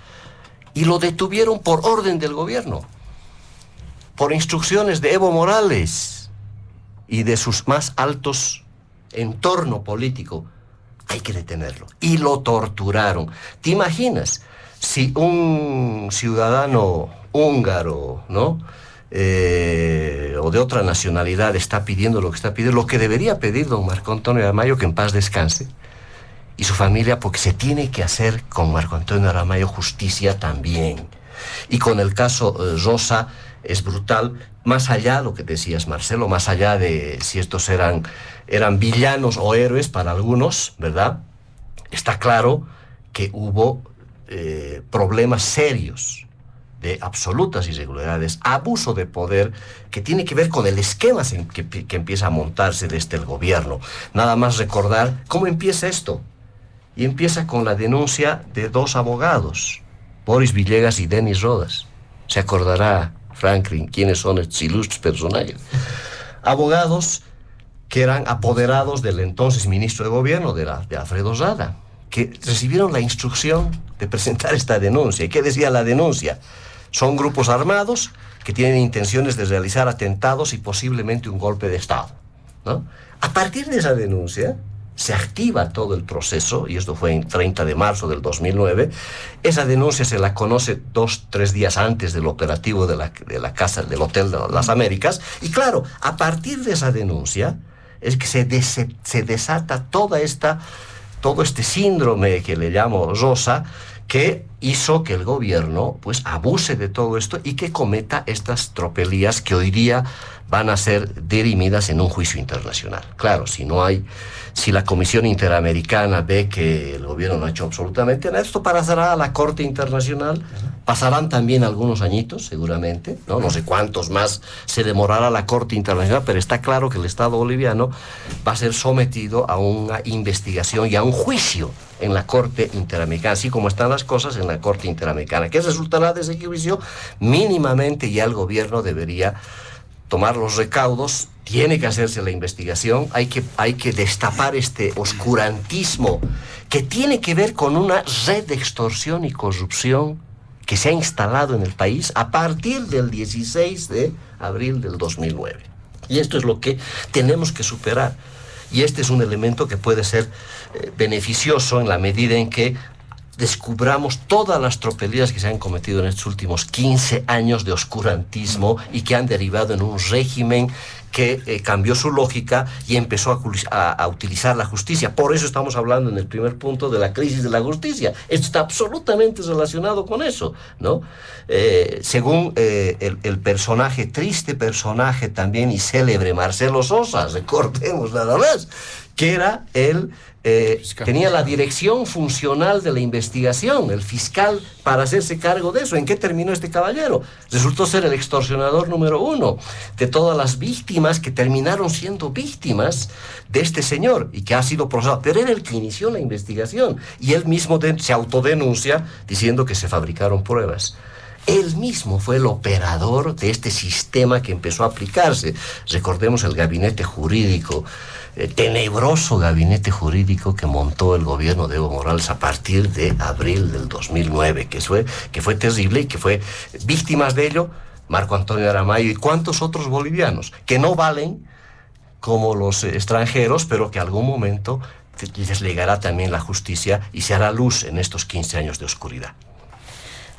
y lo detuvieron por orden del gobierno, por instrucciones de Evo Morales y de sus más altos entorno político. Hay que detenerlo. Y lo torturaron. ¿Te imaginas si un ciudadano húngaro, ¿no?, o de otra nacionalidad está pidiendo lo que está pidiendo, lo que debería pedir don Marco Antonio Aramayo, que en paz descanse, y su familia, porque se tiene que hacer con Marco Antonio Aramayo justicia también? Y con el caso Rosa es brutal, más allá de lo que decías, Marcelo, más allá de si estos eran villanos o héroes para algunos, ¿verdad? Está claro que hubo problemas serios de absolutas irregularidades, abuso de poder, que tiene que ver con el esquema que empieza a montarse desde el gobierno. Nada más recordar cómo empieza esto. Y empieza con la denuncia de 2 abogados, Boris Villegas y Denis Rodas. Se acordará Franklin quiénes son estos ilustres personajes. Abogados que eran apoderados del entonces ministro de gobierno, de Alfredo Rada, que recibieron la instrucción de presentar esta denuncia. ¿Y qué decía la denuncia? Son grupos armados que tienen intenciones de realizar atentados y posiblemente un golpe de Estado, ¿no? A partir de esa denuncia se activa todo el proceso, y esto fue en 30 de marzo del 2009. Esa denuncia se la conoce 2-3 días antes del operativo de la casa, del Hotel de las Américas, y claro, a partir de esa denuncia es que se desata todo este síndrome que le llamo Rosa, que hizo que el gobierno pues abuse de todo esto y que cometa estas tropelías que hoy día van a ser dirimidas en un juicio internacional. Claro, si la Comisión Interamericana ve que el gobierno no ha hecho absolutamente nada, esto pasará a la Corte Internacional. Pasarán también algunos añitos, seguramente, no sé cuántos más se demorará la Corte Internacional, pero está claro que el Estado boliviano va a ser sometido a una investigación y a un juicio en la Corte Interamericana, así como están las cosas en la Corte Interamericana. ¿Qué resultará de ese juicio? Mínimamente ya el gobierno debería tomar los recaudos, tiene que hacerse la investigación, hay que destapar este oscurantismo que tiene que ver con una red de extorsión y corrupción que se ha instalado en el país a partir del 16 de abril del 2009. Y esto es lo que tenemos que superar. Y este es un elemento que puede ser beneficioso en la medida en que descubramos todas las tropelías que se han cometido en estos últimos 15 años de oscurantismo y que han derivado en un régimen que cambió su lógica y empezó a utilizar la justicia. Por eso estamos hablando en el primer punto de la crisis de la justicia. Esto está absolutamente relacionado con eso, ¿no? Según el personaje, triste personaje también y célebre, Marcelo Sosa, recordemos nada más, que era tenía la dirección funcional de la investigación, el fiscal, para hacerse cargo de eso. ¿En qué terminó este caballero? Resultó ser el extorsionador número 1 de todas las víctimas que terminaron siendo víctimas de este señor y que ha sido procesado. Pero era el que inició la investigación y él mismo se autodenuncia diciendo que se fabricaron pruebas. Él mismo fue el operador de este sistema que empezó a aplicarse. Recordemos el gabinete jurídico tenebroso gabinete jurídico que montó el gobierno de Evo Morales a partir de abril del 2009, que fue terrible y que fue víctimas de ello Marco Antonio Aramayo y cuantos otros bolivianos, que no valen como los extranjeros, pero que algún momento les llegará también la justicia y se hará luz en estos 15 años de oscuridad.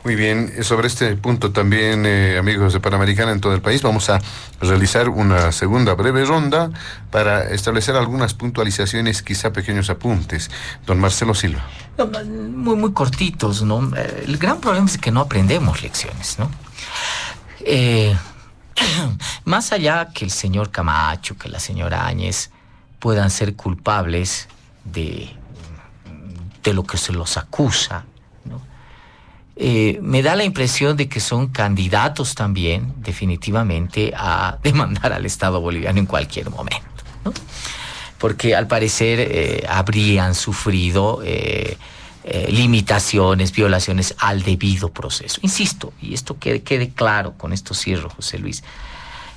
Muy bien, sobre este punto también, amigos de Panamericana en todo el país, vamos a realizar una segunda breve ronda para establecer algunas puntualizaciones, quizá pequeños apuntes. Don Marcelo Silva. No, muy cortitos, ¿no? El gran problema es que no aprendemos lecciones, ¿no? Más allá que el señor Camacho, que la señora Áñez puedan ser culpables de lo que se los acusa, ¿no? Me da la impresión de que son candidatos también, definitivamente, a demandar al Estado boliviano en cualquier momento, ¿no? Porque al parecer habrían sufrido limitaciones, violaciones al debido proceso. Insisto, y esto quede claro, con esto cierro, José Luis,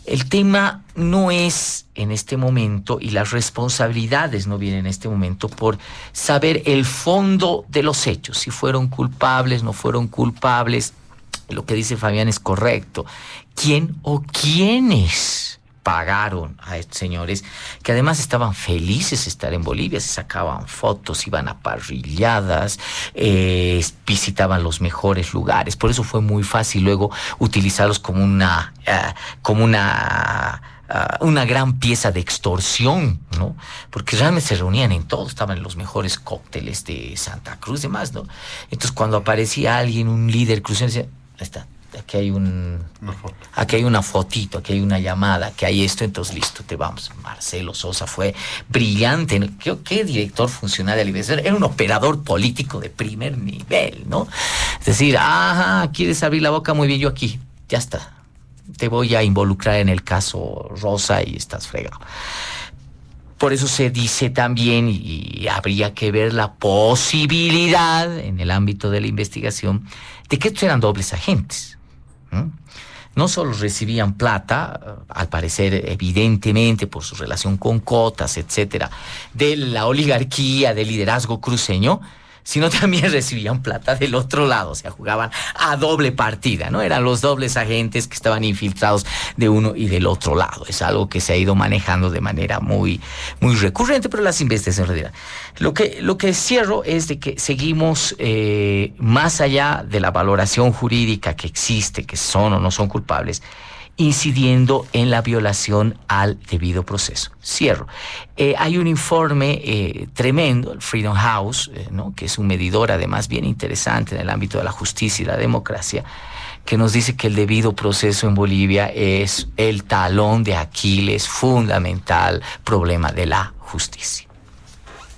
el tema no es en este momento, y las responsabilidades no vienen en este momento, por saber el fondo de los hechos, si fueron culpables, no fueron culpables. Lo que dice Fabián es correcto. ¿Quién o quiénes pagaron a estos señores, que además estaban felices de estar en Bolivia, se sacaban fotos, iban a parrilladas, visitaban los mejores lugares? Por eso fue muy fácil luego utilizarlos como una gran pieza de extorsión, ¿no? Porque realmente se reunían en todo, estaban en los mejores cócteles de Santa Cruz y demás, ¿no? Entonces cuando aparecía alguien, un líder cruceño, decía, ahí está, aquí hay aquí hay una fotito, aquí hay una llamada, aquí hay esto, entonces listo, te vamos. Marcelo Sosa fue brillante, ¿no? ¿Qué director funcional de la Liberación? Era un operador político de primer nivel, ¿no? Es decir, quieres abrir la boca, muy bien, yo aquí, ya está. Te voy a involucrar en el caso Rosa y estás fregado. Por eso se dice también, y habría que ver la posibilidad en el ámbito de la investigación, de que estos eran dobles agentes. No solo recibían plata, al parecer evidentemente por su relación con cotas, etcétera, de la oligarquía, del liderazgo cruceño, sino también recibían plata del otro lado, o sea, jugaban a doble partida, ¿no? Eran los dobles agentes que estaban infiltrados de uno y del otro lado. Es algo que se ha ido manejando de manera muy recurrente, pero las investigaciones retiran. Lo que cierro es de que seguimos más allá de la valoración jurídica que existe, que son o no son culpables, incidiendo en la violación al debido proceso. Cierro. Hay un informe tremendo, el Freedom House, ¿no? Que es un medidor además bien interesante en el ámbito de la justicia y la democracia, que nos dice que el debido proceso en Bolivia es el talón de Aquiles fundamental, problema de la justicia.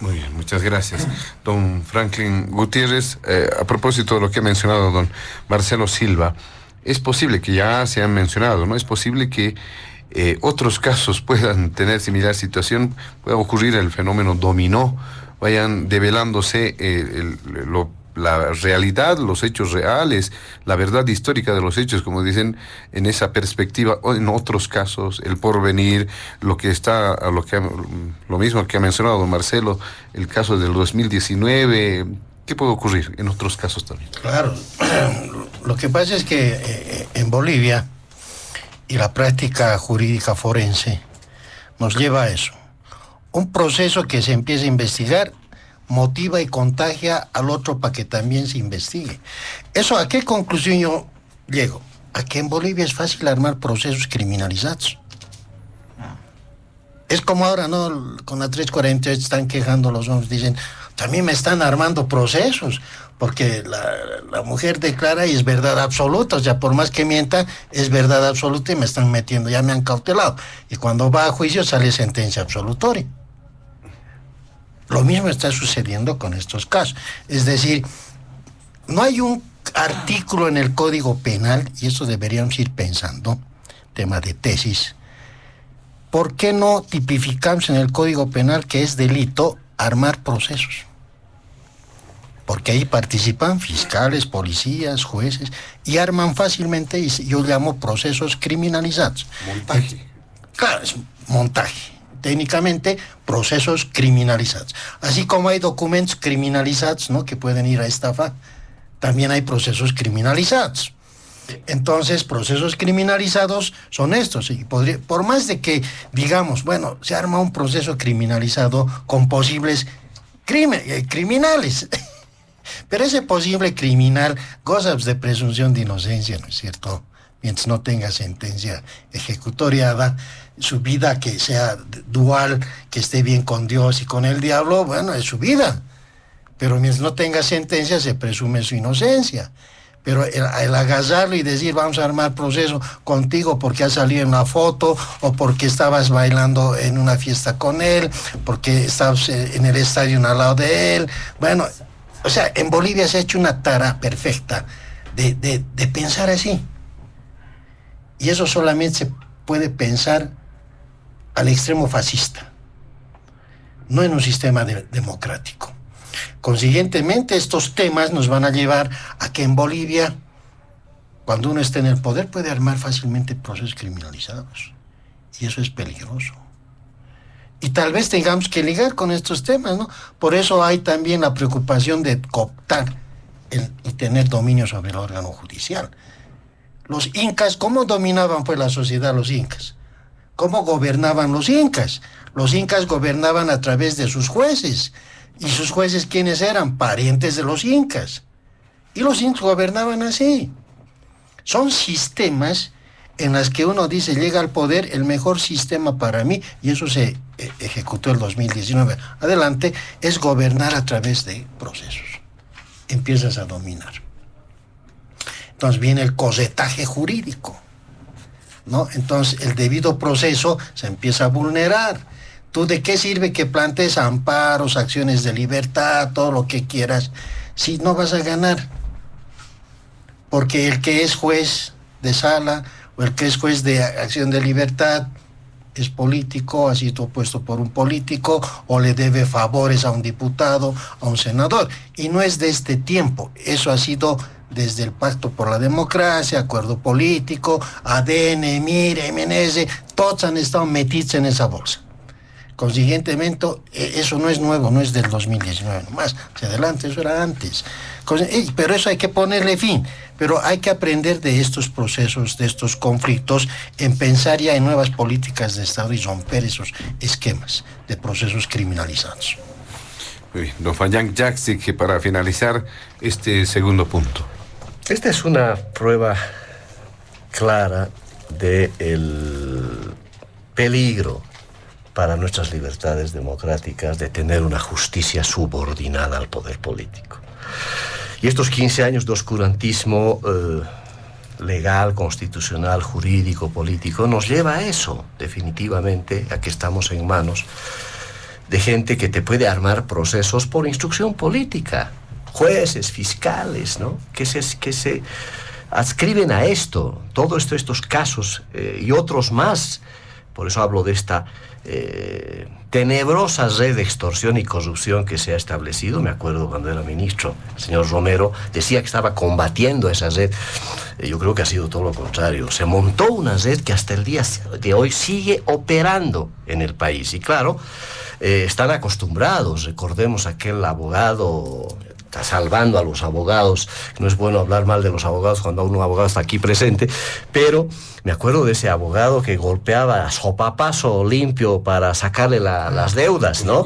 Muy bien, muchas gracias. Don Franklin Gutiérrez, a propósito de lo que ha mencionado don Marcelo Silva, es posible que ya se han mencionado, ¿no? Es posible que otros casos puedan tener similar situación, pueda ocurrir el fenómeno dominó, vayan develándose la realidad, los hechos reales, la verdad histórica de los hechos, como dicen, en esa perspectiva, o en otros casos, el porvenir, lo mismo que ha mencionado don Marcelo, el caso del 2019. ¿Qué puede ocurrir en otros casos también? Claro, lo que pasa es que en Bolivia y la práctica jurídica forense nos lleva a eso. Un proceso que se empieza a investigar motiva y contagia al otro para que también se investigue. ¿Eso a qué conclusión yo llego? A que en Bolivia es fácil armar procesos criminalizados. Es como ahora, ¿no? Con la 348 están quejando los hombres, dicen, también me están armando procesos, porque la mujer declara y es verdad absoluta, o sea, por más que mienta, es verdad absoluta y me están metiendo, ya me han cautelado. Y cuando va a juicio sale sentencia absolutoria. Lo mismo está sucediendo con estos casos. Es decir, no hay un artículo en el Código Penal, y eso deberíamos ir pensando, tema de tesis. ¿Por qué no tipificamos en el Código Penal que es delito armar procesos? Porque ahí participan fiscales, policías, jueces, y arman fácilmente, y yo llamo procesos criminalizados. Montaje. Claro, es montaje. técnicamente procesos criminalizados. Así como hay documentos criminalizados, ¿no?, que pueden ir a estafa, también hay procesos criminalizados. Entonces, procesos criminalizados son estos. Y por más de que digamos, bueno, se arma un proceso criminalizado con posibles criminales, pero ese posible criminal goza de presunción de inocencia, ¿no es cierto? Mientras no tenga sentencia ejecutoriada, su vida que sea dual, que esté bien con Dios y con el diablo, bueno, es su vida. Pero mientras no tenga sentencia, se presume su inocencia. Pero el agarrarlo y decir, vamos a armar proceso contigo porque has salido en una foto, o porque estabas bailando en una fiesta con él, porque estabas en el estadio al lado de él. Bueno, o sea, en Bolivia se ha hecho una tara perfecta de pensar así. Y eso solamente se puede pensar al extremo fascista, no en un sistema democrático. Consiguientemente, estos temas nos van a llevar a que en Bolivia, cuando uno esté en el poder, puede armar fácilmente procesos criminalizados. Y eso es peligroso. Y tal vez tengamos que ligar con estos temas, ¿no? Por eso hay también la preocupación de cooptar y tener dominio sobre el órgano judicial. Los incas, ¿cómo dominaban pues la sociedad los incas? ¿Cómo gobernaban los incas? Los incas gobernaban a través de sus jueces. ¿Y sus jueces quiénes eran? Parientes de los incas. Y los incas gobernaban así. Son sistemas en los que uno dice, llega al poder, el mejor sistema para mí, y eso se ejecutó el 2019. Adelante, es gobernar a través de procesos. Empiezas a dominar. Entonces viene el cosetaje jurídico, ¿no? Entonces el debido proceso se empieza a vulnerar. ¿Tú de qué sirve que plantees amparos, acciones de libertad, todo lo que quieras, si no vas a ganar? Porque el que es juez de sala o el que es juez de acción de libertad es político, ha sido puesto por un político, o le debe favores a un diputado, a un senador. Y no es de este tiempo, eso ha sido desde el Pacto por la Democracia, Acuerdo Político, ADN, MIR, MNS, todos han estado metidos en esa bolsa. Consiguientemente, eso no es nuevo, no es del 2019 nomás, hacia adelante, eso era antes. Pero eso hay que ponerle fin, pero hay que aprender de estos procesos, de estos conflictos, en pensar ya en nuevas políticas de Estado y romper esos esquemas de procesos criminalizados. Muy bien, don Fayán Yaksik, que para finalizar este segundo punto. Esta es una prueba clara del peligro para nuestras libertades democráticas de tener una justicia subordinada al poder político. Y estos 15 años de oscurantismo legal, constitucional, jurídico, político, nos lleva a eso, definitivamente, a que estamos en manos de gente que te puede armar procesos por instrucción política, jueces, fiscales, ¿no?, que se adscriben a esto, todos estos casos y otros más. Por eso hablo de esta tenebrosa red de extorsión y corrupción que se ha establecido. Me acuerdo cuando era ministro, el señor Romero decía que estaba combatiendo esa red. Yo creo que ha sido todo lo contrario. Se montó una red que hasta el día de hoy sigue operando en el país. Y claro, están acostumbrados. Recordemos aquel abogado, está salvando a los abogados. No es bueno hablar mal de los abogados cuando un abogado está aquí presente, pero me acuerdo de ese abogado que golpeaba a sopapazo limpio para sacarle las deudas, ¿no?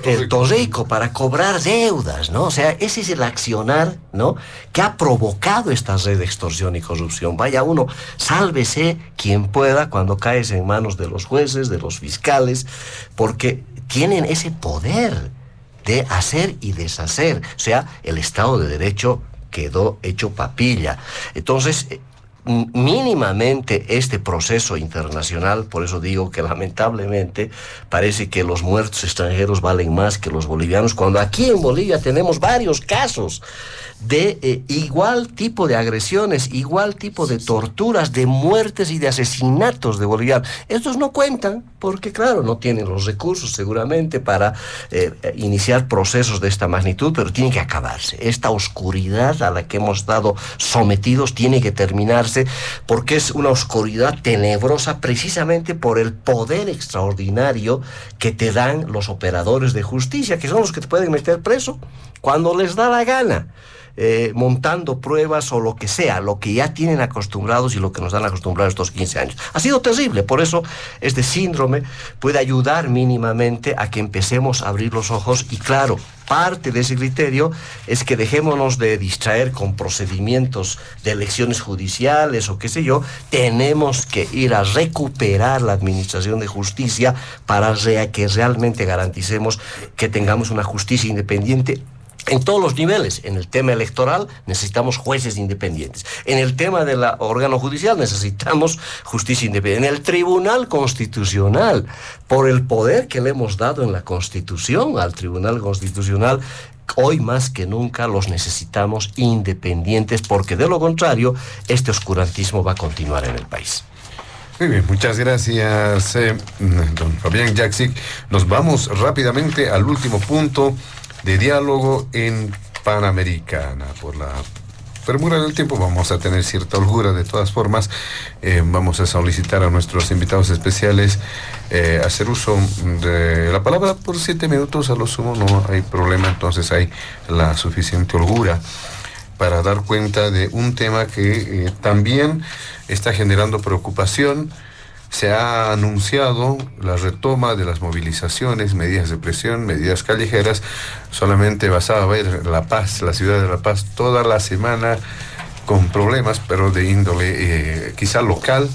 El torrico para cobrar deudas, ¿no? O sea, ese es el accionar, ¿no?, que ha provocado esta red de extorsión y corrupción. Vaya uno, sálvese quien pueda cuando caes en manos de los jueces, de los fiscales, porque tienen ese poder de hacer y deshacer. O sea, el Estado de Derecho quedó hecho papilla. Entonces, mínimamente este proceso internacional, por eso digo que lamentablemente parece que los muertos extranjeros valen más que los bolivianos, cuando aquí en Bolivia tenemos varios casos de igual tipo de agresiones, igual tipo de torturas, de muertes y de asesinatos de bolivianos. Estos no cuentan porque, claro, no tienen los recursos seguramente para iniciar procesos de esta magnitud, pero tiene que acabarse. Esta oscuridad a la que hemos estado sometidos tiene que terminarse retirarse, porque es una oscuridad tenebrosa precisamente por el poder extraordinario que te dan los operadores de justicia, que son los que te pueden meter preso cuando les da la gana. Montando pruebas o lo que sea, lo que ya tienen acostumbrados y lo que nos han acostumbrado estos 15 años. Ha sido terrible, por eso este síndrome puede ayudar mínimamente a que empecemos a abrir los ojos y claro, parte de ese criterio es que dejémonos de distraer con procedimientos de elecciones judiciales o qué sé yo, tenemos que ir a recuperar la administración de justicia para que realmente garanticemos que tengamos una justicia independiente en todos los niveles. En el tema electoral necesitamos jueces independientes. En el tema del órgano judicial necesitamos justicia independiente. En el Tribunal Constitucional, por el poder que le hemos dado en la Constitución al Tribunal Constitucional, hoy más que nunca los necesitamos independientes, porque de lo contrario, este oscurantismo va a continuar en el país. Muy bien, muchas gracias, don Fabián Jaksic. Nos vamos rápidamente al último punto de diálogo en Panamericana. Por la premura del tiempo vamos a tener cierta holgura. De todas formas, vamos a solicitar a nuestros invitados especiales hacer uso de la palabra por 7 minutos a lo sumo, no hay problema, entonces hay la suficiente holgura para dar cuenta de un tema que también está generando preocupación. Se ha anunciado la retoma de las movilizaciones, medidas de presión, medidas callejeras. Solamente bastaba ver La Paz, la ciudad de La Paz, toda la semana con problemas, pero de índole quizá local,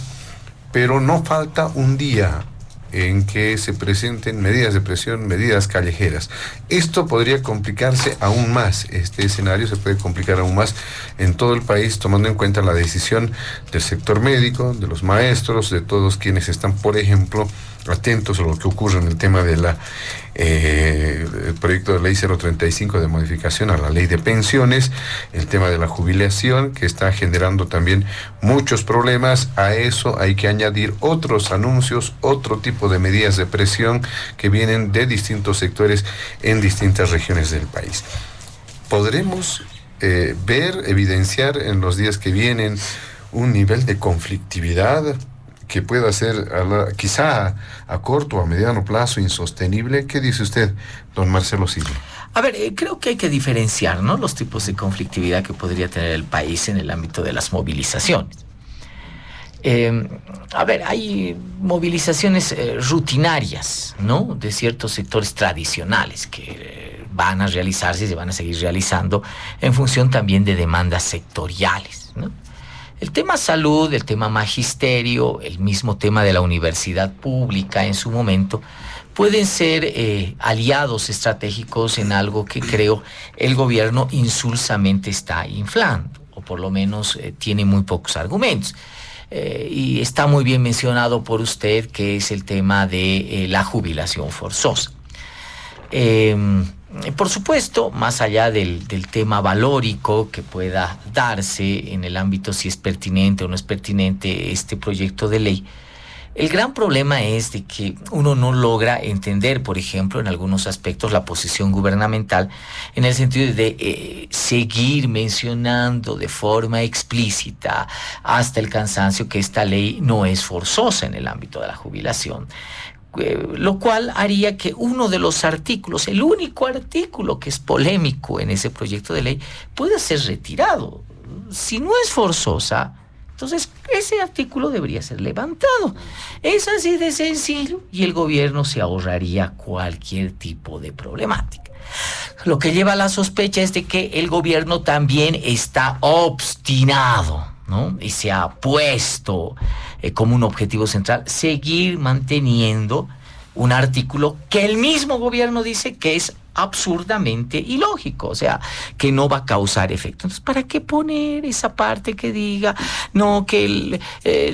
pero no falta un día en que se presenten medidas de presión, medidas callejeras. Esto podría complicarse aún más, este escenario se puede complicar aún más en todo el país, tomando en cuenta la decisión del sector médico, de los maestros, de todos quienes están, por ejemplo, atentos a lo que ocurre en el tema de el proyecto de ley 035 de modificación a la ley de pensiones, el tema de la jubilación, que está generando también muchos problemas. A eso hay que añadir otros anuncios, otro tipo de medidas de presión que vienen de distintos sectores en distintas regiones del país. ¿Podremos evidenciar en los días que vienen un nivel de conflictividad que pueda ser quizá a corto o a mediano plazo insostenible? ¿Qué dice usted, don Marcelo Silva? A ver, creo que hay que diferenciar, ¿no?, los tipos de conflictividad que podría tener el país en el ámbito de las movilizaciones. A ver, hay movilizaciones rutinarias, ¿no?, de ciertos sectores tradicionales que van a realizarse y se van a seguir realizando en función también de demandas sectoriales, ¿no? El tema salud, el tema magisterio, el mismo tema de la universidad pública en su momento, pueden ser aliados estratégicos en algo que creo el gobierno insulsamente está inflando, o por lo menos tiene muy pocos argumentos. Y está muy bien mencionado por usted, que es el tema de la jubilación forzosa. Por supuesto, más allá del tema valórico que pueda darse en el ámbito si es pertinente o no es pertinente este proyecto de ley, el gran problema es de que uno no logra entender, por ejemplo, en algunos aspectos la posición gubernamental, en el sentido de seguir mencionando de forma explícita hasta el cansancio que esta ley no es forzosa en el ámbito de la jubilación. Lo cual haría que uno de los artículos, el único artículo que es polémico en ese proyecto de ley, pueda ser retirado. Si no es forzosa, entonces ese artículo debería ser levantado. Es así de sencillo y el gobierno se ahorraría cualquier tipo de problemática. Lo que lleva a la sospecha es de que el gobierno también está obstinado, ¿no?, y se ha puesto como un objetivo central seguir manteniendo un artículo que el mismo gobierno dice que es absurdamente ilógico, o sea, que no va a causar efecto. Entonces, ¿para qué poner esa parte que diga, no, que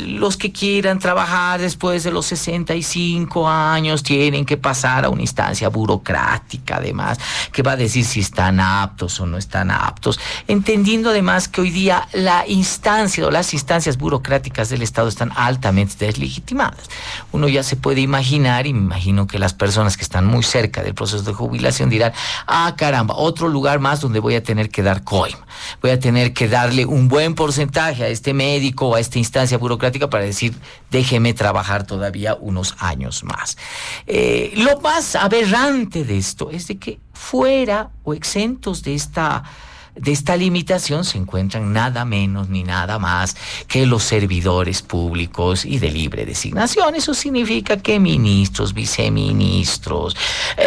los que quieran trabajar después de los 65 años tienen que pasar a una instancia burocrática, además, que va a decir si están aptos o no están aptos, entendiendo además que hoy día la instancia o las instancias burocráticas del Estado están altamente deslegitimadas? Uno ya se puede imaginar, y me imagino que las personas que están muy cerca del proceso de jubilación dirán, caramba, otro lugar más donde voy a tener que dar coima. Voy a tener que darle un buen porcentaje a este médico o a esta instancia burocrática para decir, déjeme trabajar todavía unos años más. Lo más aberrante de esto es de que fuera o exentos de esta limitación se encuentran nada menos ni nada más que los servidores públicos y de libre designación. Eso significa que ministros, viceministros,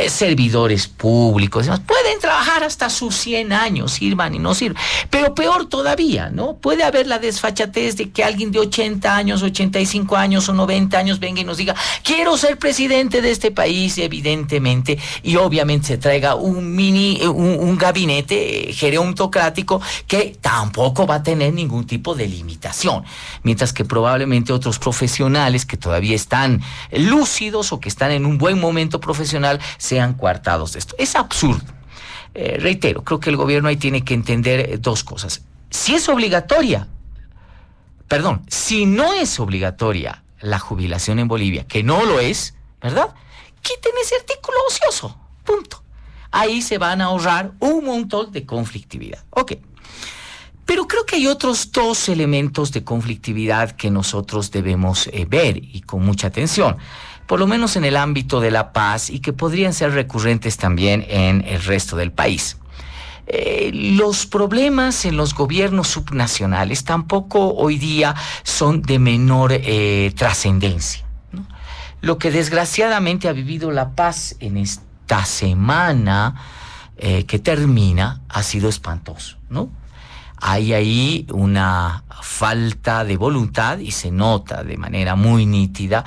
servidores públicos, demás, pueden trabajar hasta sus 100 años, sirvan y no sirvan. Pero peor todavía, ¿no? Puede haber la desfachatez de que alguien de 80 años, 85 años o 90 años venga y nos diga, quiero ser presidente de este país, evidentemente, y obviamente se traiga un gabinete gerontocrático que tampoco va a tener ningún tipo de limitación, mientras que probablemente otros profesionales que todavía están lúcidos o que están en un buen momento profesional sean coartados de esto. Es absurdo. Reitero, creo que el gobierno ahí tiene que entender dos cosas. Si no es obligatoria la jubilación en Bolivia, que no lo es, ¿verdad? Quiten ese artículo ocioso, punto. Ahí se van a ahorrar un montón de conflictividad. Ok. Pero creo que hay otros dos elementos de conflictividad que nosotros debemos ver y con mucha atención, por lo menos en el ámbito de la paz, y que podrían ser recurrentes también en el resto del país. Los problemas en los gobiernos subnacionales tampoco hoy día son de menor trascendencia, ¿no? Lo que desgraciadamente ha vivido la paz en esta semana que termina ha sido espantoso, ¿no? Hay ahí una falta de voluntad y se nota de manera muy nítida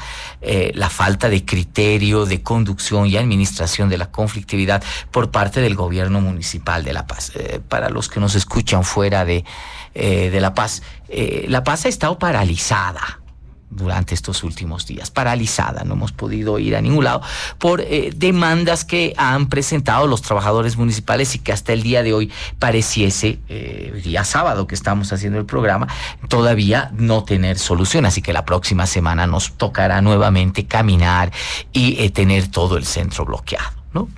la falta de criterio, de conducción y administración de la conflictividad por parte del gobierno municipal de La Paz. Para los que nos escuchan fuera de La Paz ha estado paralizada durante estos últimos días, paralizada, no hemos podido ir a ningún lado por demandas que han presentado los trabajadores municipales y que hasta el día de hoy pareciese, día sábado que estamos haciendo el programa, todavía no tener solución, así que la próxima semana nos tocará nuevamente caminar y tener todo el centro bloqueado, ¿no?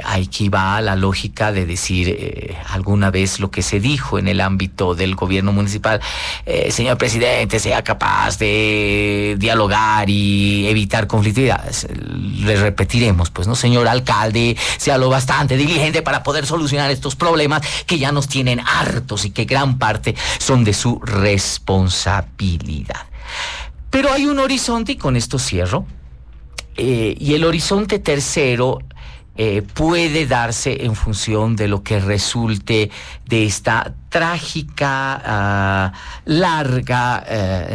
Aquí va la lógica de decir alguna vez lo que se dijo en el ámbito del gobierno municipal, señor presidente, sea capaz de dialogar y evitar conflictividad. Le repetiremos, pues, ¿no? Señor alcalde, sea lo bastante diligente para poder solucionar estos problemas que ya nos tienen hartos y que gran parte son de su responsabilidad. Pero hay un horizonte, y con esto cierro, y el horizonte tercero puede darse en función de lo que resulte de esta trágica, larga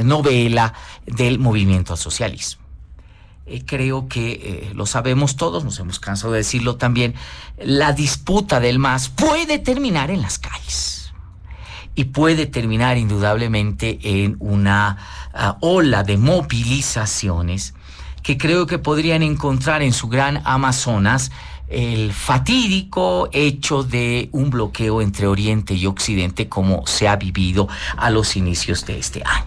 novela del movimiento al socialismo. Creo que lo sabemos todos, nos hemos cansado de decirlo también, la disputa del MAS puede terminar en las calles y puede terminar indudablemente en una ola de movilizaciones que creo que podrían encontrar en su gran Amazonas el fatídico hecho de un bloqueo entre Oriente y Occidente como se ha vivido a los inicios de este año.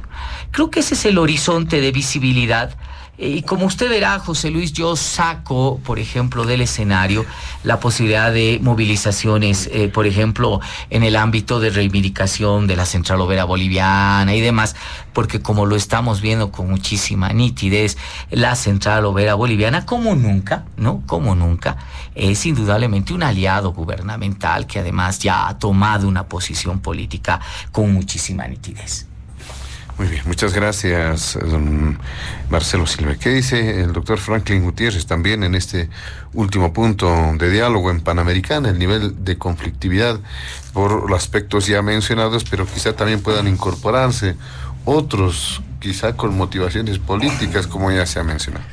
Creo que ese es el horizonte de visibilidad. Y como usted verá, José Luis, yo saco, por ejemplo, del escenario la posibilidad de movilizaciones, por ejemplo, en el ámbito de reivindicación de la Central Obrera Boliviana y demás, porque como lo estamos viendo con muchísima nitidez, la Central Obrera Boliviana, como nunca, ¿no? Como nunca, es indudablemente un aliado gubernamental que además ya ha tomado una posición política con muchísima nitidez. Muy bien, muchas gracias, don Marcelo Silva. ¿Qué dice el doctor Franklin Gutiérrez también en este último punto de diálogo en Panamericana, el nivel de conflictividad por los aspectos ya mencionados, pero quizá también puedan incorporarse otros, quizá con motivaciones políticas, como ya se ha mencionado?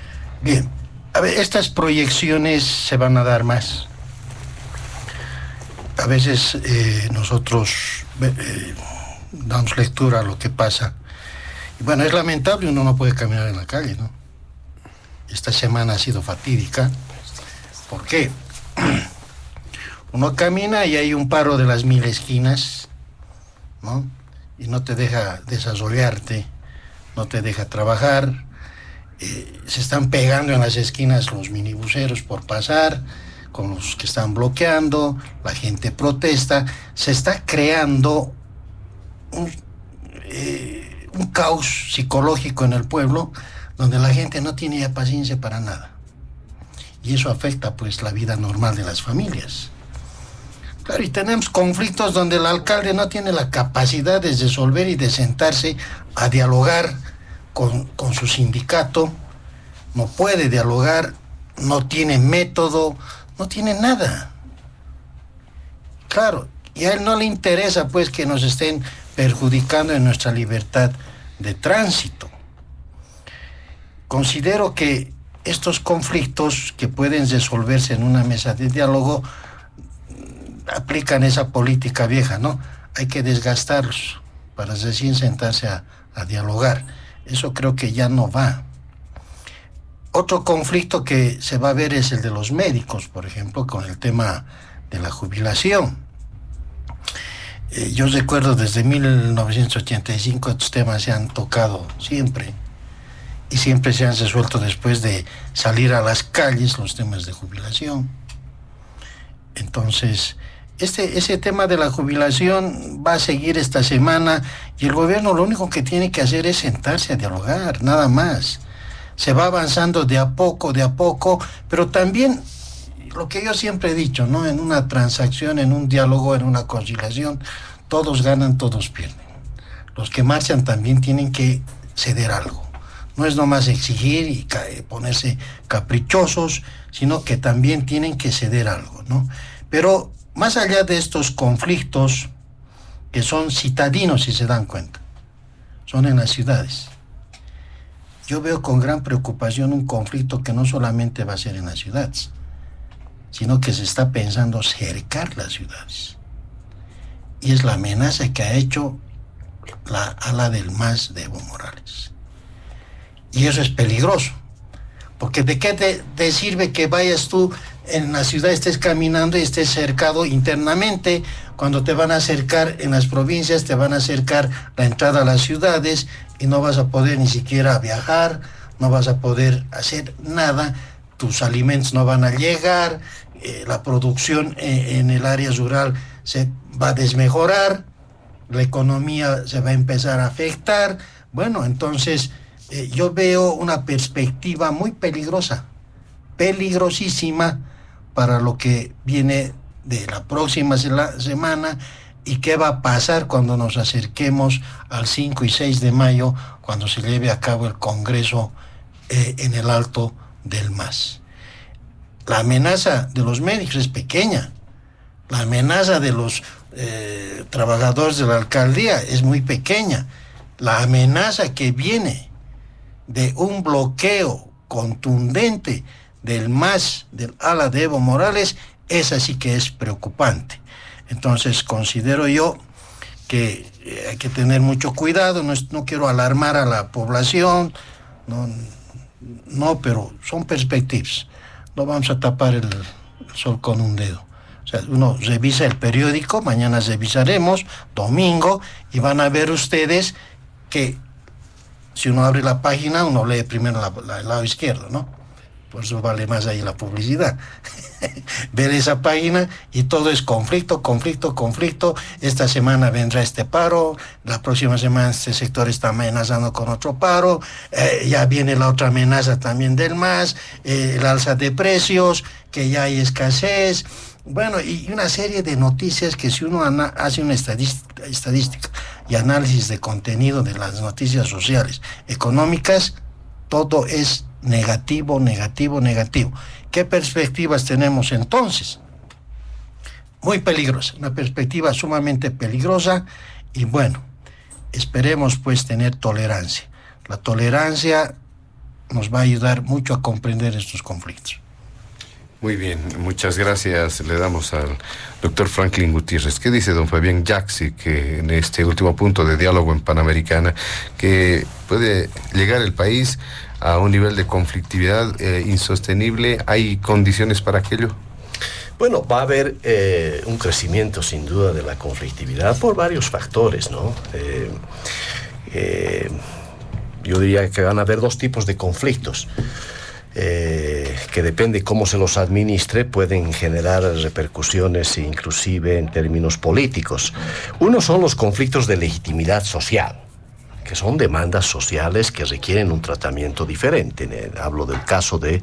Bien, a ver, estas proyecciones se van a dar más. A veces nosotros damos lectura a lo que pasa. Y bueno, es lamentable, uno no puede caminar en la calle, ¿no? Esta semana ha sido fatídica. ¿Por qué? Uno camina y hay un paro de las 1000 esquinas, ¿no? Y no te deja desarrollarte, no te deja trabajar. Se están pegando en las esquinas los minibuseros por pasar, con los que están bloqueando, la gente protesta, se está creando un caos psicológico en el pueblo, donde la gente no tiene ya paciencia para nada. Y eso afecta pues la vida normal de las familias. Claro, y tenemos conflictos donde el alcalde no tiene la capacidad de resolver y de sentarse a dialogar con su sindicato, no puede dialogar, no tiene método, no tiene nada. Claro, y a él no le interesa pues que nos estén perjudicando en nuestra libertad de tránsito. Considero que estos conflictos que pueden resolverse en una mesa de diálogo aplican esa política vieja, ¿no? Hay que desgastarlos para recién sentarse a dialogar. Eso creo que ya no va. Otro conflicto que se va a ver es el de los médicos, por ejemplo, con el tema de la jubilación. Yo recuerdo desde 1985 estos temas se han tocado siempre y siempre se han resuelto después de salir a las calles los temas de jubilación. Entonces, ese tema de la jubilación va a seguir esta semana y el gobierno lo único que tiene que hacer es sentarse a dialogar, nada más. Se va avanzando de a poco, pero también lo que yo siempre he dicho, ¿no? En una transacción, en un diálogo, en una conciliación, todos ganan, todos pierden. Los que marchan también tienen que ceder algo. No es nomás exigir y ponerse caprichosos, sino que también tienen que ceder algo, ¿no? Pero más allá de estos conflictos, que son citadinos, si se dan cuenta, son en las ciudades. Yo veo con gran preocupación un conflicto que no solamente va a ser en las ciudades, sino que se está pensando cercar las ciudades. Y es la amenaza que ha hecho la ala del MAS de Evo Morales. Y eso es peligroso, porque ¿de qué te sirve que vayas tú en la ciudad, estés caminando y estés cercado internamente, cuando te van a acercar en las provincias, te van a acercar la entrada a las ciudades y no vas a poder ni siquiera viajar, no vas a poder hacer nada, tus alimentos no van a llegar, la producción en el área rural se va a desmejorar, la economía se va a empezar a afectar? Bueno, entonces yo veo una perspectiva muy peligrosa, peligrosísima para lo que viene de la próxima semana y qué va a pasar cuando nos acerquemos al 5 y 6 de mayo, cuando se lleve a cabo el Congreso en el Alto del MAS. La amenaza de los médicos es pequeña, la amenaza de los trabajadores de la alcaldía es muy pequeña, la amenaza que viene de un bloqueo contundente del MAS, del ala de Evo Morales, esa sí que es preocupante. Entonces considero yo que hay que tener mucho cuidado, no quiero alarmar a la población, no, pero son perspectivas. No vamos a tapar el sol con un dedo. O sea, uno revisa el periódico, mañana revisaremos, domingo, y van a ver ustedes que si uno abre la página, uno lee primero el lado izquierdo, ¿no? Por eso vale más ahí la publicidad. Ver esa página y todo es conflicto. Esta semana vendrá este paro, la próxima semana este sector está amenazando con otro paro, ya viene la otra amenaza también del MAS, el alza de precios, que ya hay escasez. Bueno, y una serie de noticias que si uno hace una estadística y análisis de contenido de las noticias sociales, económicas, todo es negativo. ¿Qué perspectivas tenemos entonces? Muy peligrosa, una perspectiva sumamente peligrosa, y bueno, esperemos pues tener tolerancia. La tolerancia nos va a ayudar mucho a comprender estos conflictos. Muy bien, muchas gracias. Le damos al doctor Franklin Gutiérrez. ¿Qué dice don Fabián Yaxi, que en este último punto de diálogo en Panamericana, que puede llegar el país a un nivel de conflictividad insostenible? ¿Hay condiciones para aquello? Bueno, va a haber un crecimiento sin duda de la conflictividad por varios factores, ¿no? Yo diría que van a haber dos tipos de conflictos. que depende cómo se los administre, pueden generar repercusiones inclusive en términos políticos. Uno son los conflictos de legitimidad social, que son demandas sociales que requieren un tratamiento diferente. Hablo del caso de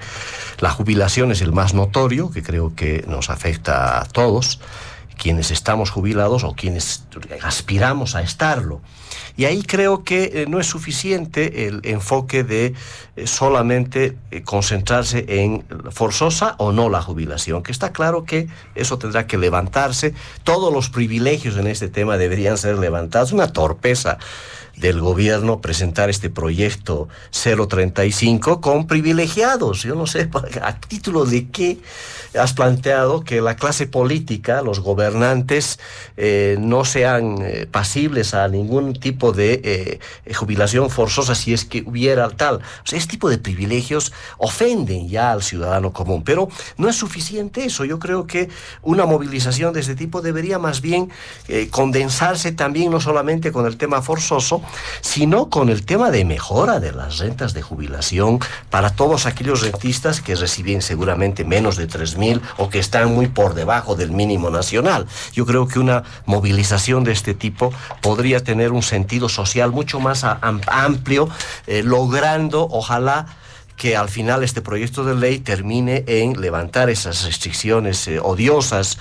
la jubilación, es el más notorio, que creo que nos afecta a todos, quienes estamos jubilados o quienes aspiramos a estarlo. Y ahí creo que no es suficiente el enfoque de solamente concentrarse en forzosa o no la jubilación, que está claro que eso tendrá que levantarse. Todos los privilegios en este tema deberían ser levantados. Una torpeza del gobierno presentar este proyecto 035 con privilegiados. Yo no sé a título de qué has planteado que la clase política, los gobernantes, no sean pasibles a ningún tipo de jubilación forzosa si es que hubiera tal. O sea, este tipo de privilegios ofenden ya al ciudadano común, pero no es suficiente eso. Yo creo que una movilización de este tipo debería más bien condensarse también no solamente con el tema forzoso, sino con el tema de mejora de las rentas de jubilación para todos aquellos rentistas que reciben seguramente menos de 3.000 o que están muy por debajo del mínimo nacional. Yo creo que una movilización de este tipo podría tener un sentido social mucho más amplio, logrando, ojalá, que al final este proyecto de ley termine en levantar esas restricciones odiosas,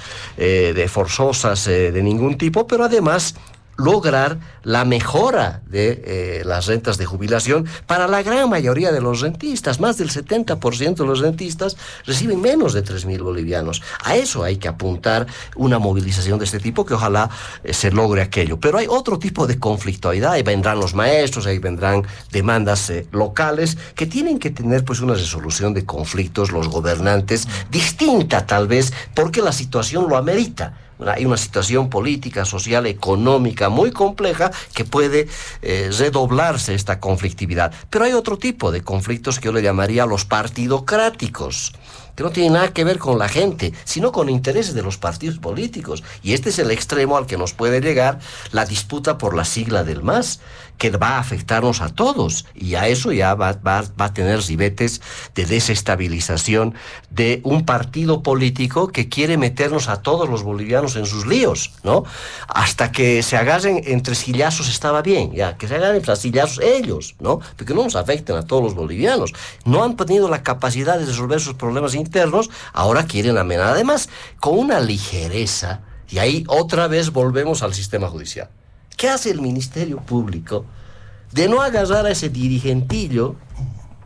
forzosas, de ningún tipo, pero además lograr la mejora de las rentas de jubilación para la gran mayoría de los rentistas. Más del 70% de los rentistas reciben menos de 3.000 bolivianos. A eso hay que apuntar una movilización de este tipo, que ojalá se logre aquello. Pero hay otro tipo de conflictualidad. Ahí vendrán los maestros, ahí vendrán demandas locales que tienen que tener pues una resolución de conflictos, los gobernantes, distinta tal vez, porque la situación lo amerita. Hay una situación política, social, económica muy compleja que puede redoblarse esta conflictividad. Pero hay otro tipo de conflictos que yo le llamaría los partidocráticos, que no tienen nada que ver con la gente, sino con intereses de los partidos políticos. Y este es el extremo al que nos puede llegar la disputa por la sigla del MAS, que va a afectarnos a todos. Y a eso ya va a tener ribetes de desestabilización de un partido político que quiere meternos a todos los bolivianos en sus líos, ¿no? Hasta que se agarren entre sillazos estaba bien, ya, que se agarren entre sillazos ellos, ¿no? Porque no nos afecten a todos los bolivianos. No han tenido la capacidad de resolver sus problemas internos, ahora quieren amenazar, además con una ligereza, y ahí otra vez volvemos al sistema judicial. ¿Qué hace el Ministerio Público de no agarrar a ese dirigentillo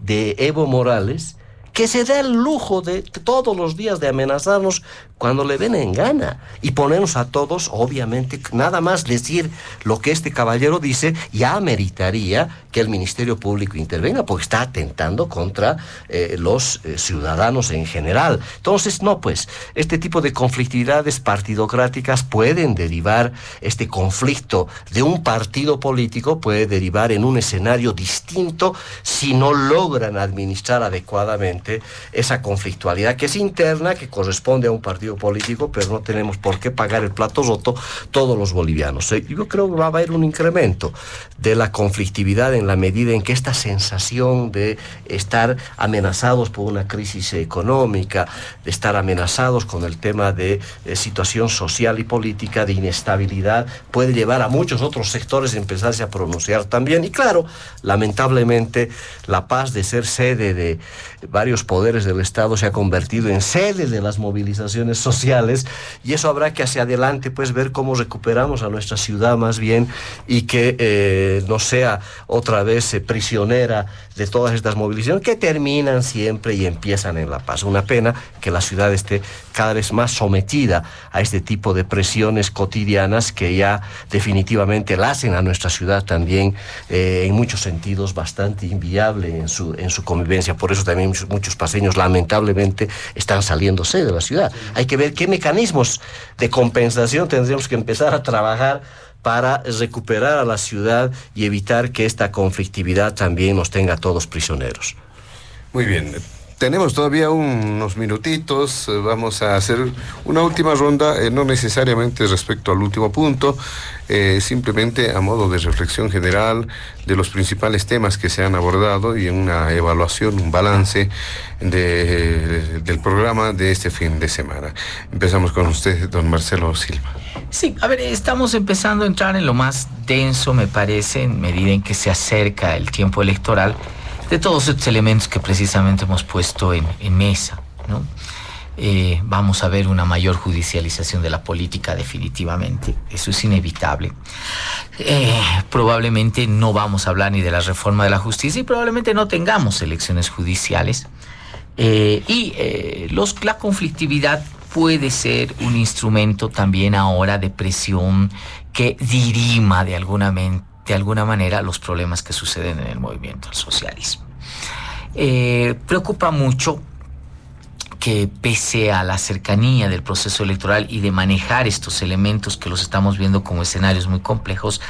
de Evo Morales, que se da el lujo de todos los días de amenazarnos cuando le ven en gana, y ponernos a todos, obviamente, nada más decir lo que este caballero dice, ya ameritaría que el Ministerio Público intervenga, porque está atentando contra los ciudadanos en general? Entonces, no, pues, este tipo de conflictividades partidocráticas pueden derivar, este conflicto de un partido político puede derivar en un escenario distinto si no logran administrar adecuadamente esa conflictualidad que es interna, que corresponde a un partido político, pero no tenemos por qué pagar el plato roto todos los bolivianos. Yo creo que va a haber un incremento de la conflictividad en la medida en que esta sensación de estar amenazados por una crisis económica, de estar amenazados con el tema de situación social y política, de inestabilidad, puede llevar a muchos otros sectores a empezarse a pronunciar también. Y claro, lamentablemente, La Paz, de ser sede de varios poderes del Estado, se ha convertido en sede de las movilizaciones sociales, y eso habrá que hacia adelante pues ver cómo recuperamos a nuestra ciudad más bien, y que no sea otra vez prisionera de todas estas movilizaciones que terminan siempre y empiezan en La Paz. Una pena que la ciudad esté cada vez más sometida a este tipo de presiones cotidianas que ya definitivamente la hacen a nuestra ciudad también en muchos sentidos bastante inviable en su convivencia. Por eso también muchos paseños lamentablemente están saliéndose de la ciudad. Hay que ver qué mecanismos de compensación tendríamos que empezar a trabajar para recuperar a la ciudad y evitar que esta conflictividad también nos tenga a todos prisioneros. Muy bien. Tenemos todavía unos minutitos, vamos a hacer una última ronda, no necesariamente respecto al último punto, simplemente a modo de reflexión general de los principales temas que se han abordado y una evaluación, un balance del programa de este fin de semana. Empezamos con usted, don Marcelo Silva. Sí, a ver, estamos empezando a entrar en lo más denso, me parece, en medida en que se acerca el tiempo electoral, de todos estos elementos que precisamente hemos puesto en mesa, ¿no? Vamos a ver una mayor judicialización de la política definitivamente, eso es inevitable. Probablemente no vamos a hablar ni de la reforma de la justicia y probablemente no tengamos elecciones judiciales. La conflictividad puede ser un instrumento también ahora de presión que dirima de alguna manera los problemas que suceden en el movimiento del socialismo. Preocupa mucho que pese a la cercanía del proceso electoral y de manejar estos elementos que los estamos viendo como escenarios muy complejos,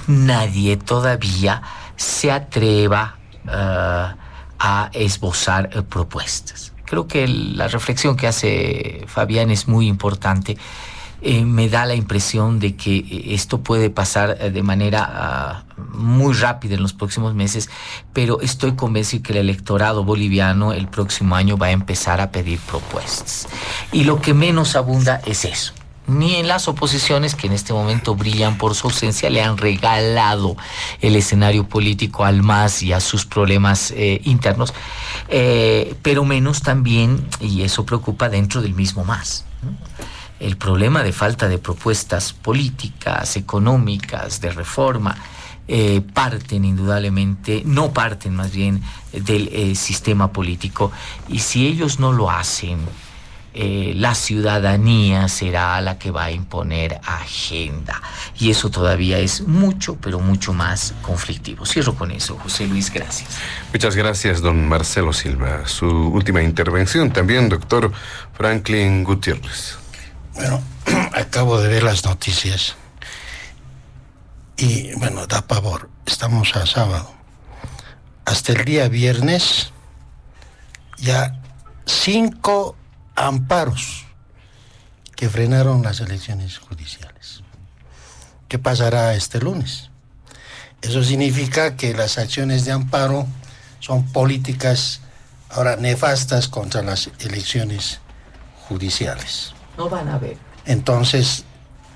nadie todavía se atreva a esbozar propuestas. Creo que la reflexión que hace Fabián es muy importante. Me da la impresión de que esto puede pasar de manera muy rápida en los próximos meses, pero estoy convencido que el electorado boliviano el próximo año va a empezar a pedir propuestas. Y lo que menos abunda es eso. Ni en las oposiciones, que en este momento brillan por su ausencia, le han regalado el escenario político al MAS y a sus problemas internos, pero menos también, y eso preocupa, dentro del mismo MAS, ¿no? El problema de falta de propuestas políticas, económicas, de reforma, no parten más bien del sistema político. Y si ellos no lo hacen, la ciudadanía será la que va a imponer agenda. Y eso todavía es mucho, pero mucho más conflictivo. Cierro con eso, José Luis, gracias. Muchas gracias, don Marcelo Silva. Su última intervención también, doctor Franklin Gutiérrez. Bueno, acabo de ver las noticias y, bueno, da pavor. Estamos a sábado. Hasta el día viernes, ya 5 amparos que frenaron las elecciones judiciales. ¿Qué pasará este lunes? Eso significa que las acciones de amparo son políticas ahora nefastas contra las elecciones judiciales. No van a ver. Entonces,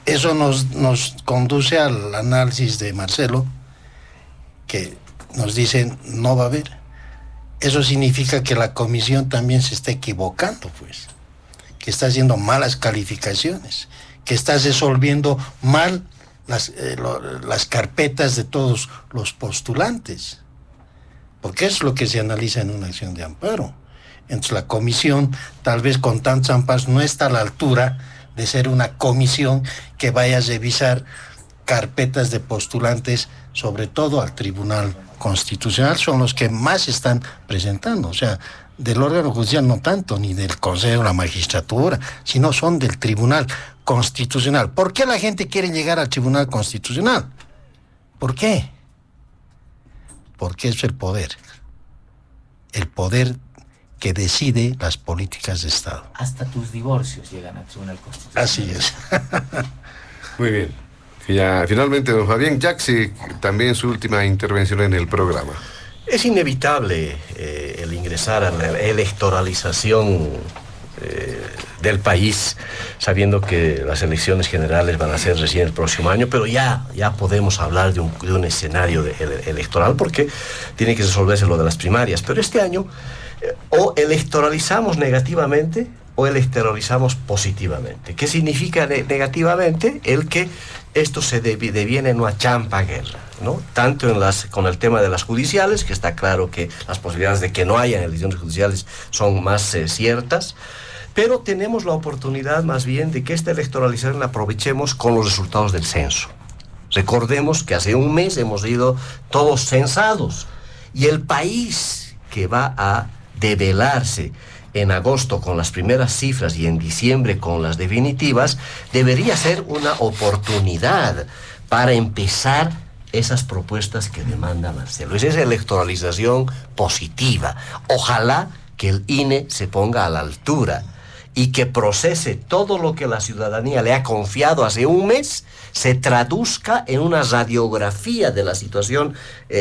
eso nos conduce al análisis de Marcelo, que nos dicen no va a haber. Eso significa que la comisión también se está equivocando, pues, que está haciendo malas calificaciones, que está resolviendo mal las carpetas de todos los postulantes, porque es lo que se analiza en una acción de amparo. Entonces la comisión, tal vez con tantos amparos, no está a la altura de ser una comisión que vaya a revisar carpetas de postulantes, sobre todo al Tribunal Constitucional. Son los que más están presentando, o sea, del órgano judicial no tanto, ni del Consejo de la Magistratura, sino son del Tribunal Constitucional. ¿Por qué la gente quiere llegar al Tribunal Constitucional? ¿Por qué? Porque es el poder que decide las políticas de Estado. Hasta tus divorcios llegan al Tribunal Constitucional. Así es. Muy bien. Ya, finalmente, don Fabián Jaxi, también su última intervención en el programa. Es inevitable el ingresar a la electoralización del país, sabiendo que las elecciones generales van a ser recién el próximo año, pero ya podemos hablar de un escenario electoral, porque tiene que resolverse lo de las primarias. Pero este año o electoralizamos negativamente o electoralizamos positivamente. ¿Qué significa negativamente? El que esto se deviene en una champa guerra, ¿no? Tanto con el tema de las judiciales, que está claro que las posibilidades de que no haya elecciones judiciales son más ciertas, pero tenemos la oportunidad más bien de que esta electoralización la aprovechemos con los resultados del censo. Recordemos que hace un mes hemos ido todos censados y el país que va a develarse en agosto con las primeras cifras y en diciembre con las definitivas, debería ser una oportunidad para empezar esas propuestas que demanda Marcelo. Esa es electoralización positiva. Ojalá que el INE se ponga a la altura y que procese todo lo que la ciudadanía le ha confiado hace un mes, se traduzca en una radiografía de la situación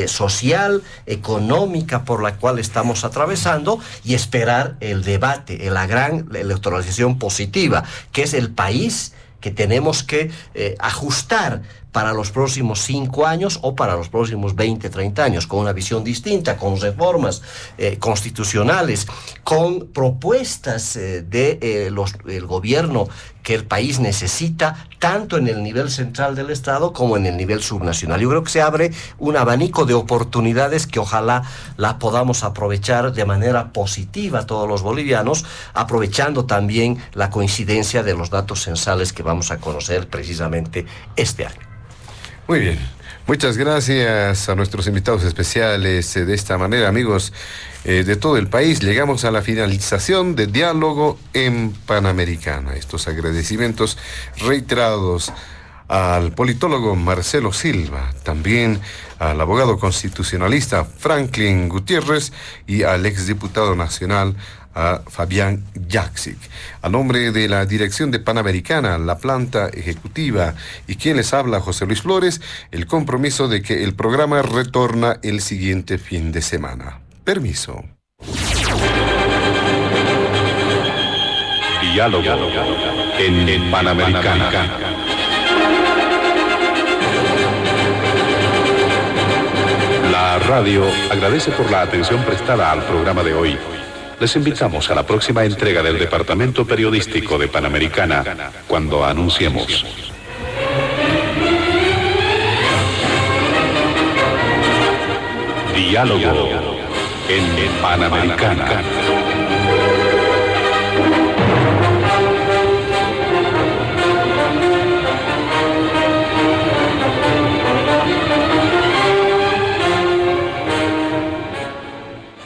social, económica por la cual estamos atravesando, y esperar el debate, la gran electoralización positiva, que es el país que tenemos que ajustar para los próximos 5 años o para los próximos 20, 30 años, con una visión distinta, con reformas constitucionales, con propuestas del gobierno que el país necesita, tanto en el nivel central del Estado como en el nivel subnacional. Yo creo que se abre un abanico de oportunidades que ojalá la podamos aprovechar de manera positiva todos los bolivianos, aprovechando también la coincidencia de los datos censales que vamos a conocer precisamente este año. Muy bien. Muchas gracias a nuestros invitados especiales. De esta manera, amigos de todo el país, llegamos a la finalización de Diálogo en Panamericana. Estos agradecimientos reiterados al politólogo Marcelo Silva, también al abogado constitucionalista Franklin Gutiérrez y al exdiputado nacional a Fabián Jaksic. A nombre de la dirección de Panamericana, la planta ejecutiva y quien les habla, José Luis Flores, el compromiso de que el programa retorna el siguiente fin de semana. Permiso. Diálogo en Panamericana. La radio agradece por la atención prestada al programa de hoy. Les invitamos a la próxima entrega del Departamento Periodístico de Panamericana, cuando anunciemos. Diálogo en Panamericana.